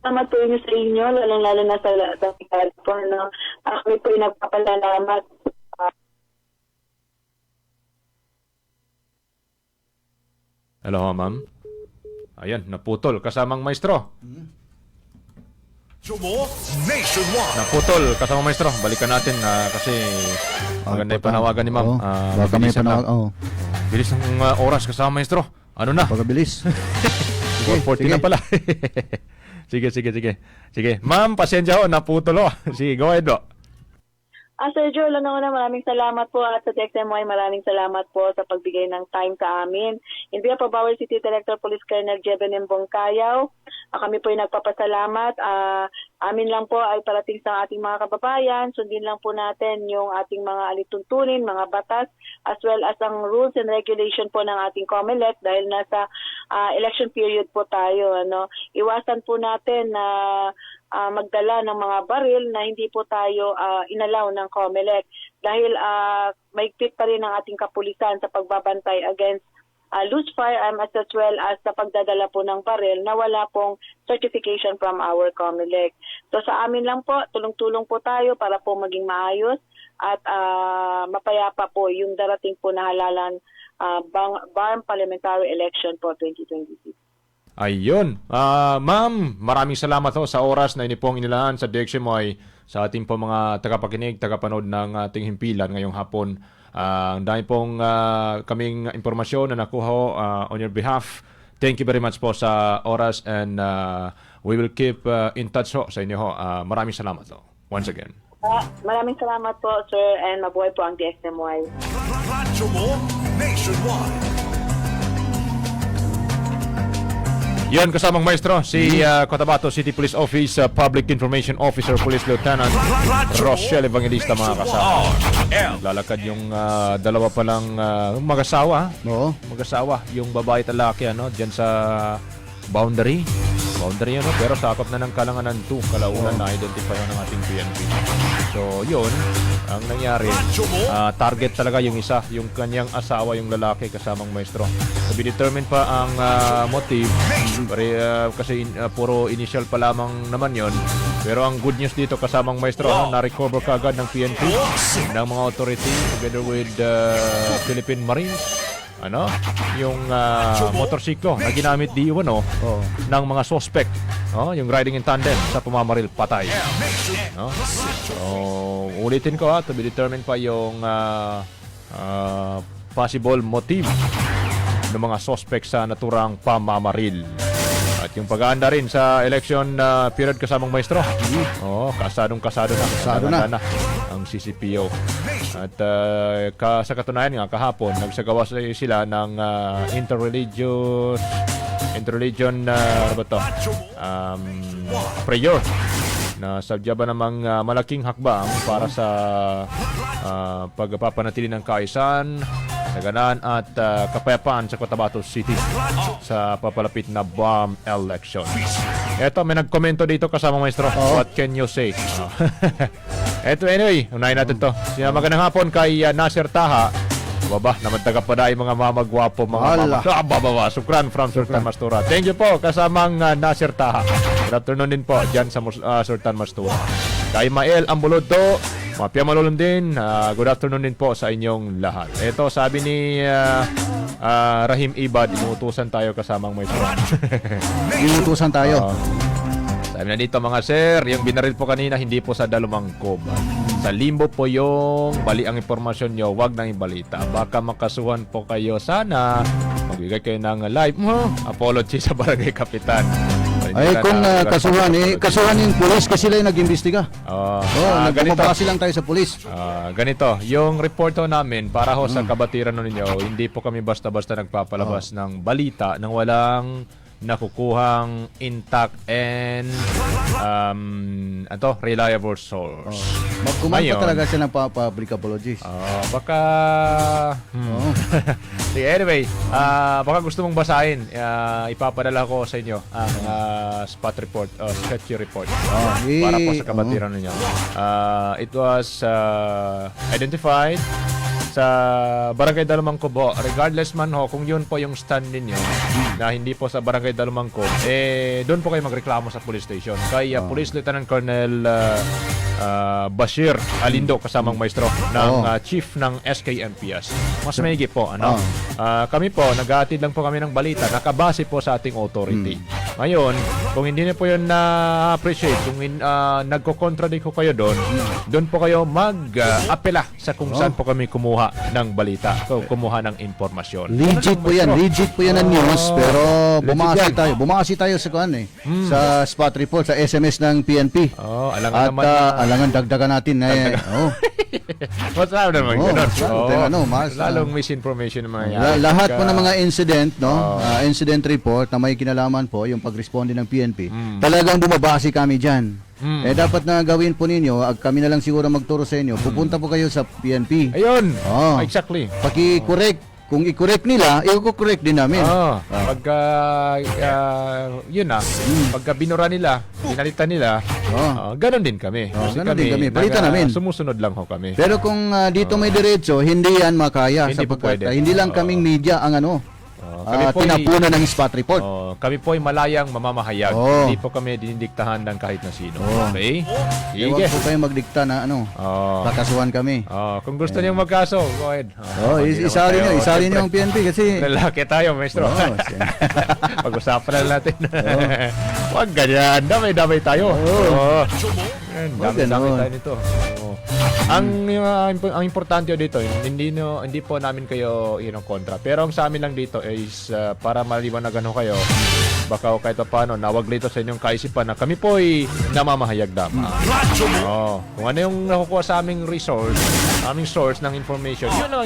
Salamat po sa inyo, lalong-lalo na sa po. Kami po nagpapalalamat Hello, ma'am. Ayan, naputol. Kasamang maestro. Sumo Nationwide. Naputol. Kasamang maestro. Balikan natin kasi maganda yung panawagan ni ma'am. Baka may bilisan lang. panawag. Bilis ng oras kasama maestro. Ano na? Pagkabilis. 4:40 na pala. Sige. Sige. Ma'am, pasensya ho. Naputol ho. Sige, go ahead ho. Sir Joel, una maraming salamat po at sa TXMY maraming salamat po sa pagbigay ng time sa amin. In behalf of our City Director Police Colonel Jeben M. Bongkayaw, kami po ay nagpapasalamat. Amin lang po ay parating sa ating mga kababayan. Sundin lang po natin yung ating mga alituntunin, mga batas, as well as ang rules and regulation po ng ating COMELEC dahil nasa election period po tayo. Iwasan po natin na magdala ng mga baril na hindi po tayo inalaw ng COMELEC dahil maigpit pa rin ang ating kapulisan sa pagbabantay against loose firearm as well as sa pagdadala po ng baril na wala pong certification from our COMELEC. So sa amin lang po, tulong-tulong po tayo para po maging maayos at mapayapa po yung darating po na halalan BARM Parliamentary Election po 2026. Ayun. Ma'am, maraming salamat ho sa oras na inipong inilaan sa DXMY sa ating po mga tagapakinig, tagapanood ng ating himpilan ngayong hapon. Ang dami pong kaming impormasyon na nakuha ho on your behalf. Thank you very much po sa oras and we will keep in touch ho sa inyo ho. Maraming salamat ho. Once again. Maraming salamat po, sir, and mabuhay po ang DXMY. Sumo Nationwide. Yan, kasamang maestro, si Cotabato City Police Office Public Information Officer Police Lieutenant Rochelle Evangelista, mga kasama. Lalakad yung dalawa palang mag-asawa. Oo. Mag-asawa, yung babae at lalaki, dyan sa boundary, pero sakop na ng Kalanganan 2, kalaunan na identify ng ating PNP. So, yun, ang nangyari, target talaga yung isa, yung kanyang asawa, yung lalaki, kasamang maestro. Determine pa ang motive, kasi puro initial pa lamang naman yon. Pero ang good news dito, kasamang maestro, na-recover kaagad ng PNP, ng mga authority, together with Philippine Marines, yung motorsiklo na ginamit di ng mga suspect, yung riding in tandem sa pumamaril, patay. So, ulitin ko to be determined pa yung possible motive ng mga suspect sa naturang pamamaril. At yung pag-aanda rin sa election period, kasamang maestro. Kasado na ang CCPO. At sa katunayan nga, kahapon, nagsagawa sila ng interreligion prayer na sadyaba namang malaking hakbang para sa pagpapanatili ng kaayusan, kaganaan at kapayapaan sa Cotabato City sa papalapit na BARM election. Eto, may nagkomento dito, kasama maestro. What can you say? Eto, anyway, unahin natin to. Magandang hapon kay Nasir Taha. Naman tagapaday mga mamagwapo, mga mama. Sukran from Sultan Mastura. Thank you po, kasamang Nasir Taha. Good afternoon din po dyan sa Sultan Mastura. Kay Mael Ambuludo, Mapia Malulun din, good afternoon din po sa inyong lahat. Ito, sabi ni Rahim Ibad, inuutusan tayo, kasamang maestro. Inuutusan tayo. Sabi na dito, mga sir, yung binaril po kanina, hindi po sa Dalumangkob. Sa limbo po yung bali ang impormasyon nyo, wag nang ibalita. Baka makasuhan po kayo. Sana magbigay kayo ng live apology sa barangay kapitan. Kung kasuhan yung pulis kasi sila yung nag-imbestiga. Nagbabase lang tayo sa pulis. Ganito, yung report namin para sa kabatiran ninyo, hindi po kami basta-basta nagpapalabas ng balita nang walang nakukuhang intact and reliable source. Magkumanta talaga siya ng public apologies. Baka anyway, baka gusto mong basahin, ipapadala ko sa inyo ang spot report, sketchy report para po sa kabatiran ninyo. It was identified sa Barangay Dalumangko po, regardless man ho, kung yun po yung stand ninyo, na hindi po sa Barangay Dalumangko, doon po kayo magreklamo sa police station. Kay Police Lieutenant Colonel Bashir Alindo, kasamang maestro ng chief ng SKMPS. Mas maigi po, ano? Kami po, nag-aatid lang po kami ng balita, nakabase po sa ating authority. Ngayon, kung hindi na po yun na-appreciate, kung nagko-contradict ko kayo doon po kayo mag-apela sa kung saan po kami kumuha ng balita, kumuha ng impormasyon. Legit po yan, legit po yan ang news, pero bumasi tayo sa kuan sa spot report, sa SMS ng PNP. Alangan at naman alangan dagdagan natin What's up naman ganun? Lalong misinformation naman yan. Lahat po ng mga incident, incident report na may kinalaman po yung pagresponde ng PNP, talagang bumabase kami dyan. Dapat na gawin po ninyo, kami na lang siguro magturo sa inyo, pupunta po kayo sa PNP. Ayun, exactly. Paki-correct. Kung i-correct nila, i-correct din namin. Pagka yun pagka binura nila, pinalitan nila, ganon din kami. Kasi ganon din kami. Palitan namin. Sumusunod lang ho kami. Pero kung dito may diretso, hindi yan makaya. Hindi po pwede. Hindi lang kaming media ang tinapunan ng spot report. Kami po ay malayang mamamahayag. Hindi po kami dinidiktahan ng kahit na sino. Okay? Huwag po kayong magdikta na kakasuhan kami. Kung gusto niyo magkaso, go ahead. Isali niyo ang PNP kasi lalaki tayo, maestro. Pag-usapan na natin. Huwag ganyan. Damay-damay tayo. Dami-dami tayo nito. Ang importante dito, hindi po namin kayo kontra. Pero ang sa amin lang dito is para maliwanagan ho kayo, baka kahit paano nawag dito sa inyong kaisipan na kami po ay namamahayag lamang. Kung ano yung nakukuha sa aming aming source ng information, yun ang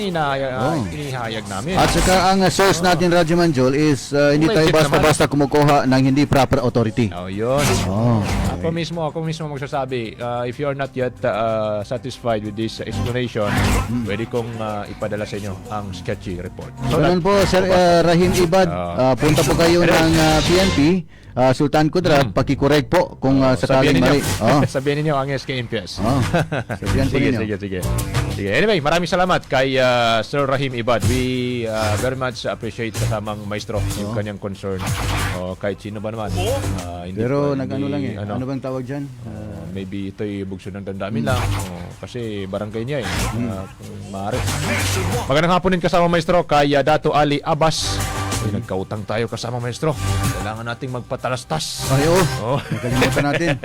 inihayag namin. At saka ang source natin, Radyo Manjol, is hindi tayo basta-basta kumukuha ng hindi proper authority. Yun. Ako mismo magsasabi, if you are not yet satisfied with this explanation, pwede kong ipadala sa inyo ang sketchy report. Ganun po, Sir Rahim Ibad, punta po kayo ng PNP, Sultan Kudarat, paki-correct po kung sakaling mali. Sabihin ninyo ang SKMPS. Sabihan po ninyo. Sige. Anyway, maraming salamat kay Sir Rahim Ibad. We very much appreciate kasamang maestro yung kanyang concern. Kahit sino ba naman. Pero nag-ano lang ano bang tawag dyan? Maybe ito'y bugso ng damdamin lang. Kasi barangay niya maaari. Magandang hapon din kasama maestro kay Dato Ali Abbas. Nagkautang tayo kasama maestro. Kailangan nating magpatalastas. Nakalimutan natin.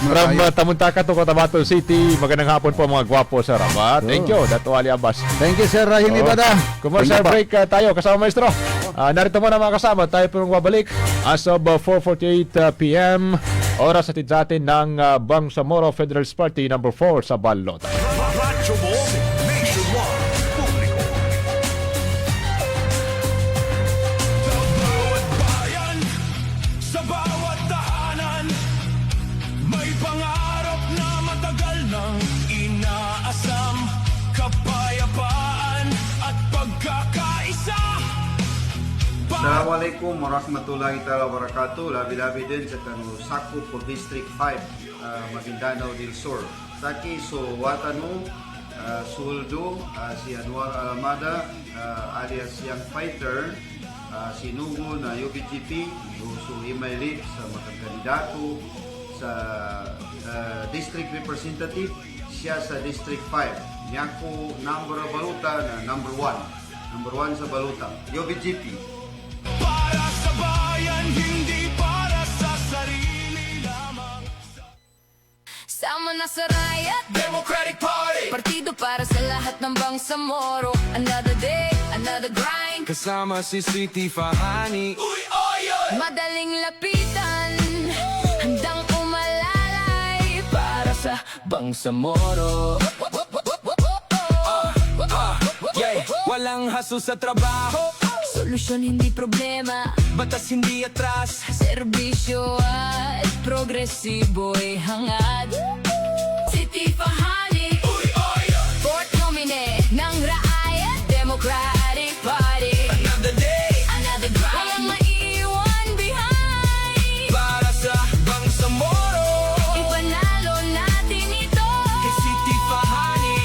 From Tamuntaka to Cotabato City. Magandang hapon po mga gwapo sa Rabat. Thank you, Dato Ali Abbas. Thank you, Sir Rahim Ibada. Commercial break tayo kasama maestro. Narito muna mga kasama. Tayo po magbabalik as of 4:48 p.m. Oras atid sa atin ng Bangsamoro Federalist Party number 4 sa Balota. Radyo mo nationwide. Publiko. Sa bawat bayan, sa bawat tahanan, may pangarap na matagal nang inaasam. Kapayapaan at pagkakaisa. Assalamualaikum warahmatullahi taala wabarakatuh. Labi-labi din sa sakop for District 5, Maguindanao del Sur. Saki so Watanu, Suldo, si Anwar Alamada, alias Young Fighter, si Nugo na UBGP, so Imaylit sa makakandidato sa District Representative, siya sa District 5. Niyako number baluta na number 1. Number 1 sa baluta, UBGP. Para sa bayan, hindi para sa sarili lamang. Sama na sa riot, Democratic Party. partido para sa lahat ng Bangsamoro. Another day, another grind. Kasama si Sweetie Fahani. Uy, oy! Madaling lapitan, handang umalalay para sa Bangsamoro. Walang haso sa trabaho. Solusyon hindi problema, Batas hindi atras. serbisyo at progresibo'y hangad. City Fahani, Fourth Nomine ng Raayat Democratic Party. Another day, Another grind, walang maiiwan behind. Para sa Bangsamoro. Ipanalo natin ito. Kay Sweetie Fahani.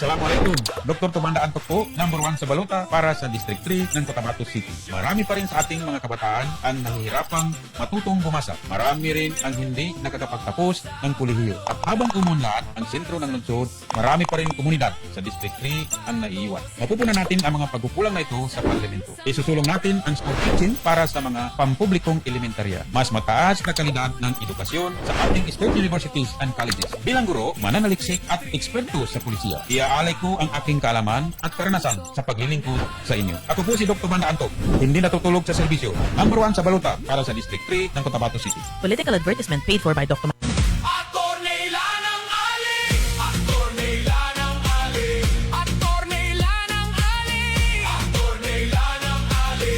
Assalamualaikum. Dr. Tumanda Antok po, number 1 sa balota para sa District 3 ng Cotabato City. Marami pa rin sa ating mga kabataan ang nahihirapang matutong bumasa. Marami rin ang hindi nakakapagtapos ng kolehiyo. At habang umunlad ang sentro ng lungsod, marami pa rin komunidad sa District 3 ang naiiwan. Mapupunan natin ang mga pagkukulang na ito sa parlamento. Isusulong natin ang school kitchen para sa mga pampublikong elementarya. Mas mataas na kalidad ng edukasyon sa ating state universities and colleges. Bilang guro, mananaliksik at eksperto sa pulisya. Iaalay ko ang aking kaalaman at karanasan sa paglilingkod sa inyo. Ako po si Dr. Manda Antok, hindi natutulog sa serbisyo. Number 1 sa balota para sa District 3 ng Cotabato City. Political advertisement paid for by Dr. Attorney Lanang Ali, Attorney Lanang Ali, Attorney Lanang Ali, Attorney Lanang Ali.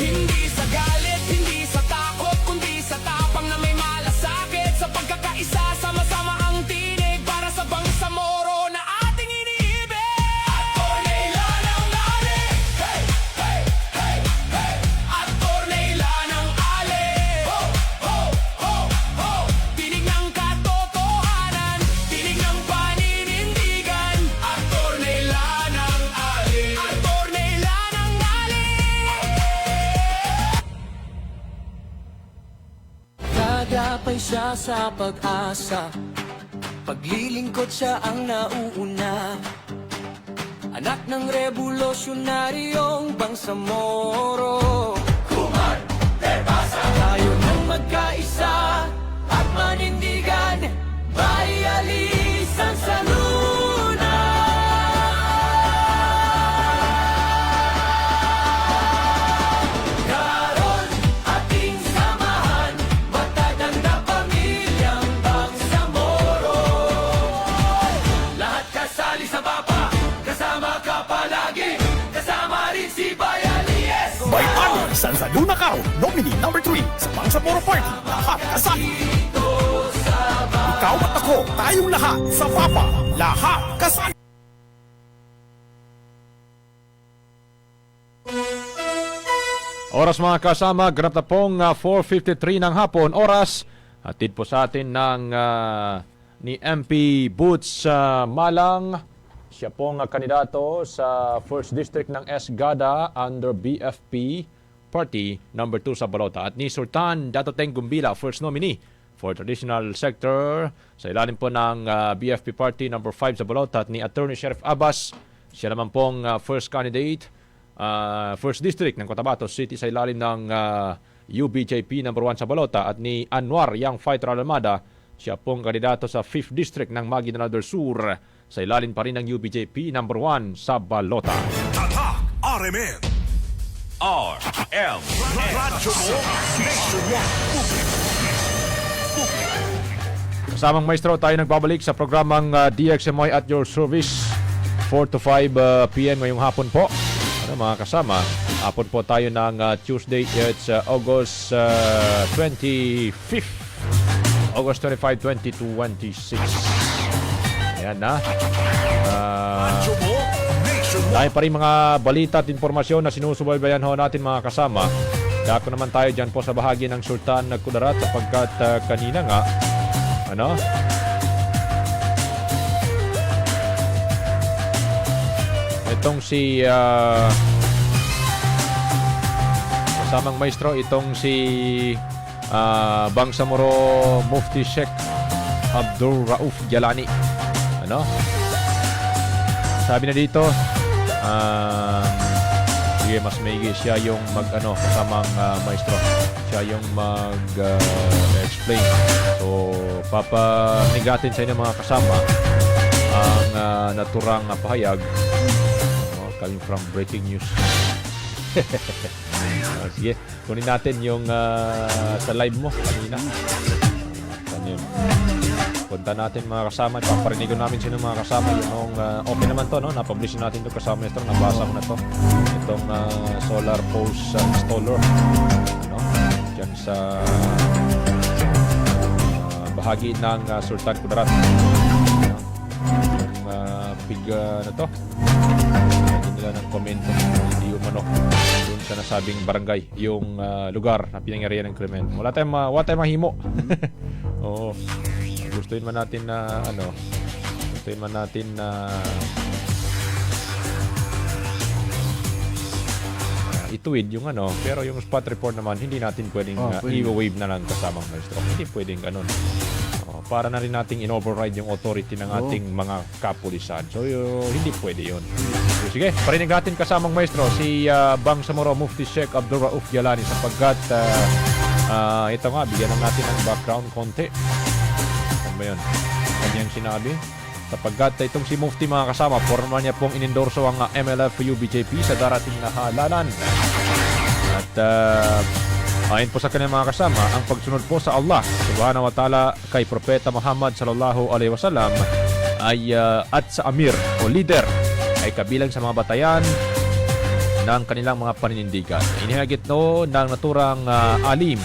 Hindi sa galit, hindi sa takot, kundi sa tapang na may malasakit. Sa pagkakaisa, sama-sama ang tinig para sa Bangsamoro na ating iniibig. Attorney Lanang Ali, hey, hey, hey, hey. Attorney Lanang Ali, ho, ho, ho, ho. Tinig ng katotohanan, tinig ng paninindigan. Attorney Lanang Ali, Attorney Lanang Ali. Dadapay siya sa pag-asa, paglilingkod siya ang nauuna. Anak ng revolusyonaryong Bangsamoro. Tayo nang magkaisa at manindigan, bayalisan sa luna. Karon ating samahan, matatag na pamilyang Bangsamoro. Lahat kasali sa baba, kasama ka palagi, kasama rin si Bayalies. By honor, Sansa Luna Cao, nominee number 3 sa Bangsamoro Party. Lahat kasali. Ikaw at ako, tayong lahat sa Papa. Lahat kasali. Oras mga kasama, ganap na pong 4:53 ng hapon. Oras, hatid po sa atin ng ni MP Boots Malang. Siya pong kandidato sa 1st District ng Esgada under BFP Party number 2 sa balota. At ni Sultan Datoteng Gumbila, first nominee for traditional sector sa ilalim po ng BFP Party number 5 sa balota. At ni Attorney Sheriff Abbas, siya naman pong first candidate 1st District ng Cotabato City sa ilalim ng UBJP number 1 sa balota. At ni Anwar Young Fighter Almada, siya pong kandidato sa 5th District ng Maguindanao del Sur sa ilalim pa rin ng UBJP number 1 sa balota. Tatak RMN. RM. Radyo mo, Nationwide. Kasamang maestro, tayo nagbabalik sa programang DXMY at your service 4 to 5 p.m. ngayong hapon po. Ano mga kasama, hapon po tayo ng Tuesday. It's August 25th. August 25, 2026. Ayan na. Dahil pa rin mga balita at informasyon na sinusubaybayan ho natin mga kasama. Dako naman tayo dyan po sa bahagi ng Sultan Kudarat sapagkat kanina nga, itong si kasamang maestro, itong si Bangsamoro Mufti Sheikh Abdul Rauf Jalani. Sabi na dito, sige, mas maigi siya yung kasamang maestro. Siya yung mag-explain. So, papanigatin sa inyo mga kasama ang naturang pahayag coming from breaking news. Sige, kunin natin yung sa live mo kanina. Punta natin mga kasama, ipaparinig namin sino mga kasama. Yung open naman to, napublish natin ito kasama ito, nabasa mo na to. Itong solar post installer dyan sa bahagi ng Sultan Kudarat. Yung big to, hindi nila ng komento, hindi umano doon sa nasabing barangay, yung lugar na pinangyarihan ng krimen. Wala tayong mahimo. Oo. Gustuin man natin na gusto man natin na ituwid yung ano, pero yung spot report naman, hindi natin pwedeng i-wave na lang kasamang maestro. Hindi pwedeng ganun. Para na rin nating in-override yung authority ng ating mga kapulisan. So, hindi pwede yun. So, sige, parinig natin kasamang maestro si Bangsamoro Mufti Sheikh Abdul Rauf Jalani sapagkat ito nga, bigyan lang natin ng background konti. Ano ba yun? Kanyang sinabi. Sapagkat itong si Mufti mga kasama, forma niya pong inendorso ang MLF-UBJP sa darating na halalan. At ayon po sa kanyang mga kasama, ang pagsunod po sa Allah subhanahu wa ta'ala kay Propeta Muhammad sallallahu alaihi wasallam ay at sa Amir o leader ay kabilang sa mga batayan ng kanilang mga paninindigan. Inihagit no ng naturang alim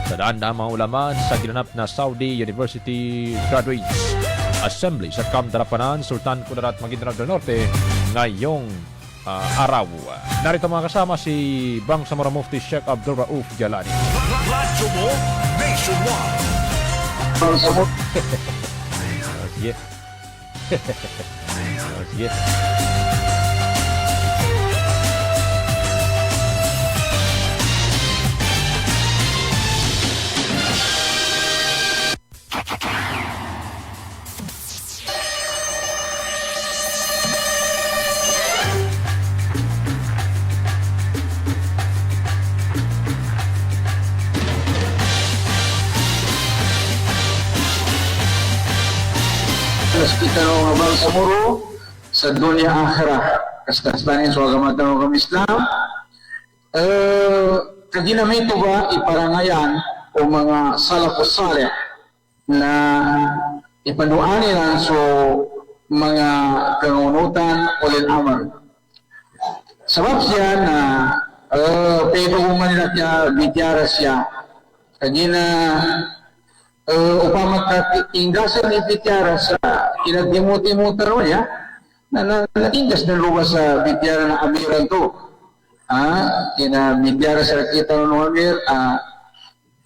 sa daan-daang mga ulama sa ginanap na Saudi University Graduates Assembly sa Camp Darapanan, Sultan Kudarat, Maguindanao del Norte ngayong araw. Narito mga kasama si Bangsamoro Mufti Sheikh Abdul Rauf Jalani. Radyo mo nationwide. Sige. Sige. Kita ng mga Bangsamoro sa dunia akhirah kastastanin sa agamatan ng Islam kaginamito ba iparangayan o mga salafus salih na ipanuanin ang so mga kangunutan ulil amr sabab siya na pero umanila niya bidyara siya kagina upamat inggasan ni Bityara sa kinagdimuti-mutar mo niya na natinggas na luwas sa Bityara ng Amiran to. Kina Bityara sa kita ng Amir,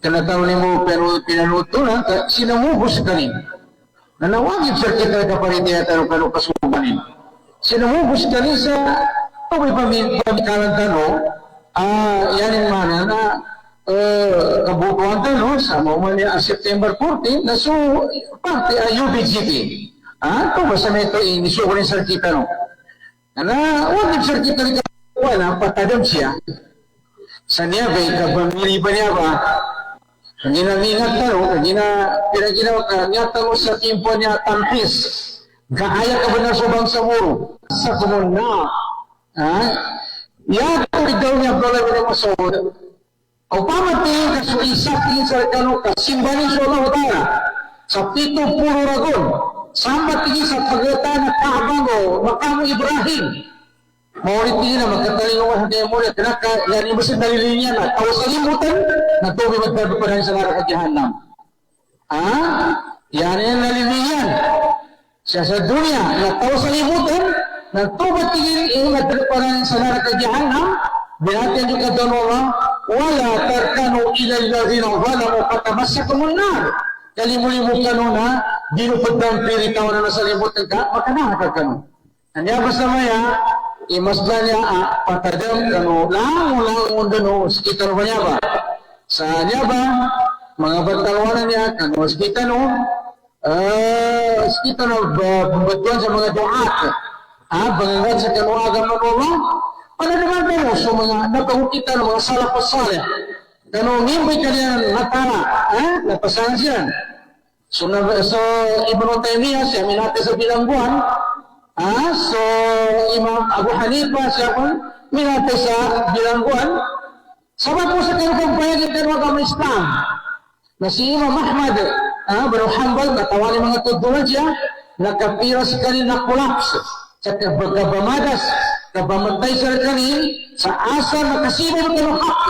kanataw ni mo pero pinanuto na, sinamubos ka rin. Nanawagin sa kita kaparitiyata ng kanukasubanin. Sinamubos ka rin sa pamikalan tanong, yanin mana na kabutuan tayo sa mga September 14 na so parte ay UBGP. Ito ba sa ito iniso ko rin sa kita no? Na huwag yung sa kita rin wala patadam siya. Sa niya ba, ikabamili ba niya ba? Sa ginangingat tayo, pinaginawa ka, niya tayo sa timpo niya tampis. Kaaya ka ba na sa Bangsamoro? Sa kumuna. Yan, daw niya pala na masawad. O pamatingin ka sa isa tingin sa rekano ka, simbanin sa Allah Ta'ala, sa pito puro ragon, samba tingin sa pagkatan at kaabang makamu Ibrahim. Maulit tingin na magkatalingawan sa kaya muli, kanaka, yan yung basin nalilin niya na, tawas kalimutan, na tuwi magpapadahan sa narak at Jahannam. Yan yung nalilin yan. Siya sa dunya, na tawas kalimutan, na tuwi tingin yung magpapadahan sa narak at Jahannam, binatihan yung kadanola, wala tarkanu ilal ladhina zalamu fatamassakumun nar. Kalimuli-muli kanuna, ginupad ng piritaw na nasa limutan ka, makanakag kanu. Anya basta maya, imasda niya patadam kanu, lango-lango dano, sekitar ba niya ba? Sa niya ba, mga bantalwanan niya, kanu, sekitar no, sekitar no, pembatuan sa mga doat, bangangan sa kanuagan ng Allah, ano naman pero so mga napangukita ng mga salafus salih kanong ngimbay kanilang natara napasangan siya so Ibn Taymiyyah siya minate sa bilangguan so Imam Abu Hanifa siya kung minate sa bilangguan sabab po sa kanong payagin kanong agama Islam na si Imam Ahmad Baro Hanbal natawali mga tudulan siya nakapira sa kanila collapse sa kabamadas kabamantay sa kanin sa asa makasibo ng hak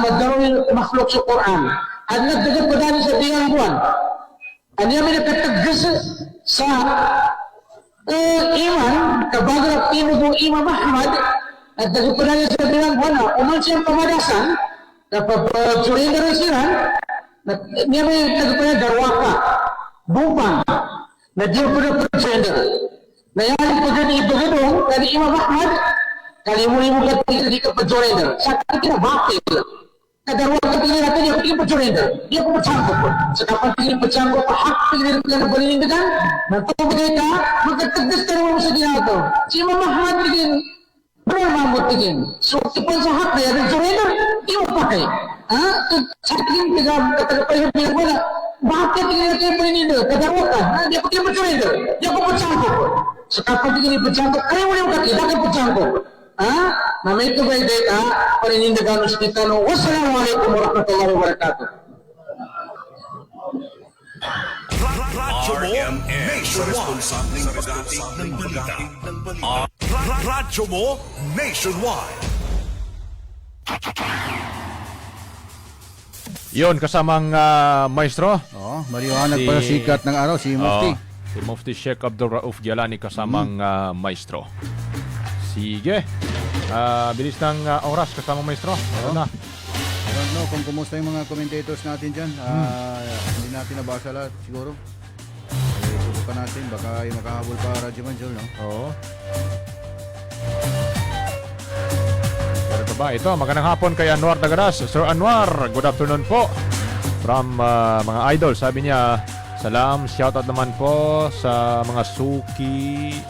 magdaroon yung makhluk sa Quran at nagdagat pa dahil sa bilangguan anya may nakataggas sa iman kabagarap tinod ng Imam Ahmad nagdagat pa dahil sa bilangguan uman siyang pamadasan napapagsurin na rin sila niya may nagdagat pa dahil darwaka bupang na di ko na surrender. Nangyari po dyan ibagadong, kani Imam Ahmad, kalimunin mo ka di ka pa-surrender. Sa akin, bakit? Kadang ka tingin natin, di ako pa-surrender. Di ako pa-sangkot po. Sa kapag tingin pa-sangkot, hak tingin ka na paninindagan, natubigay ka, magkatagdas ka naman sa ginagawa. Si Imam Ahmad tingin, mamamot tingin. So, tipon sa hak na yan, surrender, di mo pa kayo. Sa tingin, katagapay mo wala. Bakit tingin natin yung paninindagan? Kadang ka, di ako pa-surrender. Di ako pa-sangkot po. So, kapag tingin pa-sangkot, kaya mo yung kakita, kaya pa-sangkot. Na may tubay data, paninindagan ng hospital. Wassalamualaikum warahmatullahi wabarakatuh. Radyo mo, nationwide. Radyo mo, nationwide. Yon, kasamang maestro. Mariwanag para sikat ng araw, si Mufti. Si Mufti Sheikh Abdul Rauf Jalani kasamang maestro. Sige. Bilis ng oras kasamang maestro. Ano na? I don't know kung kumusta yung mga commentators natin dyan. Hindi natin nabasa lahat siguro. Subukan natin. Baka yung makahabol pa Radyo Manjol, no? Oo. Pero ito ba? Ito, magandang hapon kay Anwar Dagaras. Sir Anwar, good afternoon po. From mga idol, sabi niya, salam, shoutout naman po sa mga suki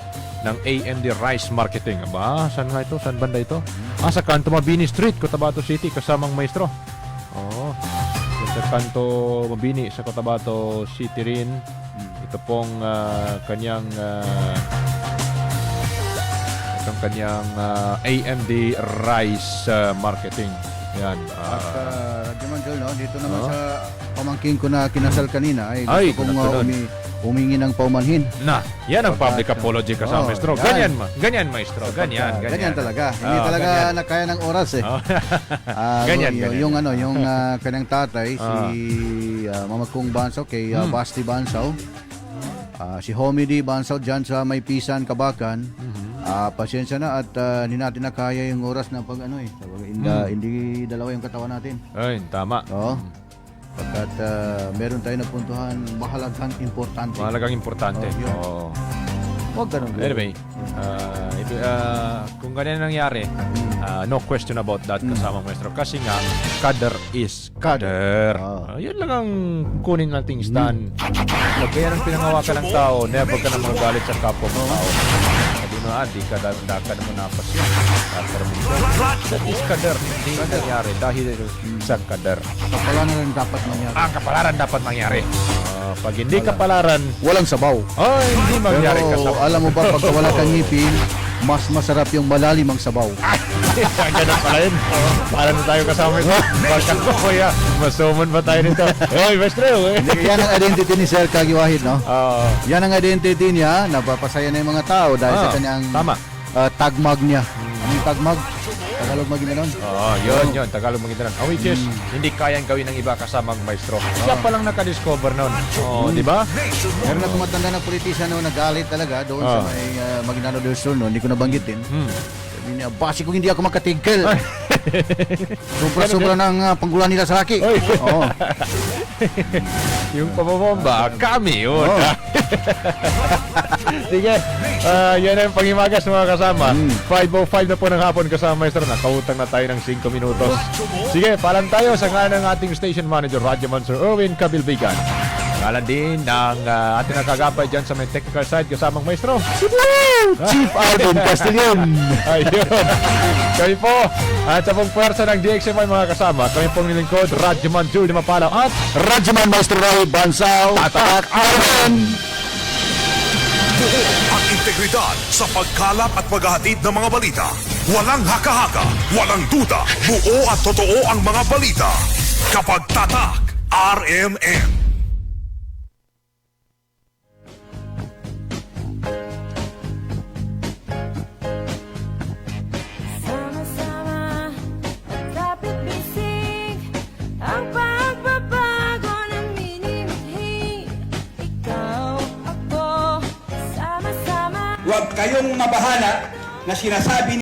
ng AMD Rice Marketing. Aba, saan nga ito? Saan banda ito? Sa Kanto Mabini Street, Cotabato City, kasamang maestro. Oo. Sa Kanto Mabini, sa Cotabato City rin. Ito pong kanyang AMD Rice Marketing. Yan. At Radyo Manjol, no? Dito naman sa pamangkin ko na kinasal kanina ay gusto kong humingi ng paumanhin. Yan ang public apology kasama, maestro. Ganyan, maestro. Ganyan talaga. Hindi talaga nakaya ng oras eh. Ganyan. Yung kanyang tatay, si Mama Kung Bansaw, kay Basti Bansaw, si Homedy Bansaw dyan sa May Pisan, Kabakan. Pasensya na at hindi natin nakaya yung oras na pag hindi dalawa yung katawan natin. Ay, tama. Oo. Pagkat meron tayo napuntuhan mahalagang importante. Oo. Huwag ganun. Anyway, kung ganyan nangyari, no question about that kasama maestro. Kasi nga, kader is kader. Yun lang ang kunin nating stand. Pag kaya ng pinangawakan ng tao, never ka na magalit sa kapwa ng tao. Sabi mo, di ka naman napas yun. That is kader. Hindi nangyari dahil sa kader. Kapalaran rin dapat mangyari. Kapalaran dapat mangyari. Pag hindi kapalaran, walang sabaw. Hindi mangyari Pero alam mo ba, pagka wala kang ngipin, mas masarap yung malalim ang sabaw. Ganun pala yun. Para na tayo kasama ito. Baka ko, kuya. Masumon ba tayo nito? Oy, maestro. Yan ang identity ni Sir Kagi Wahid, no? Yan ang identity niya. Napapasaya na yung mga tao dahil sa kanyang tagmag niya. Anong tagmag? Tagalog Maguindanon? Yun. Tagalog Maguindanon. Which is, hindi kayang gawin ng iba kasamang maestro. Siya palang nakadiscover nun. Di ba? Meron na tumatanda na politician no, nagalit talaga doon sa may Maguindanao del Sur, no? Hindi ko nabanggit din. Sabi niya, basi kung hindi ako makatigil. Sobra-sobra ng panggulan nila sa laki. Yung pamabomba, kami yun. Sige, yan ang pangimagas mga kasama. 5:05 na po ng hapon kasama maestro. Nakautang na tayo ng 5 minutos. Sige, paalam tayo sa ngalan ng ating station manager, Radyo Sir Erwin Cabilbigan. Ngalan din ng ating nakagabay dyan sa may technical side kasamang maestro, Chief Alvin Castellon. Ayun. Kami po at sa pong pwersa ng DXMI mga kasama, kami pong nilingkod, Radyoman Julie Mapalaw at Radyoman Maestro Raul Bansaw. Tatak Arlen. Buo ang integridad sa pagkalap at paghahatid ng mga balita. Walang haka-haka, walang duda. Buo at totoo ang mga balita. Kapag tatak, RMN. Huwag kayong mabahala na sinasabi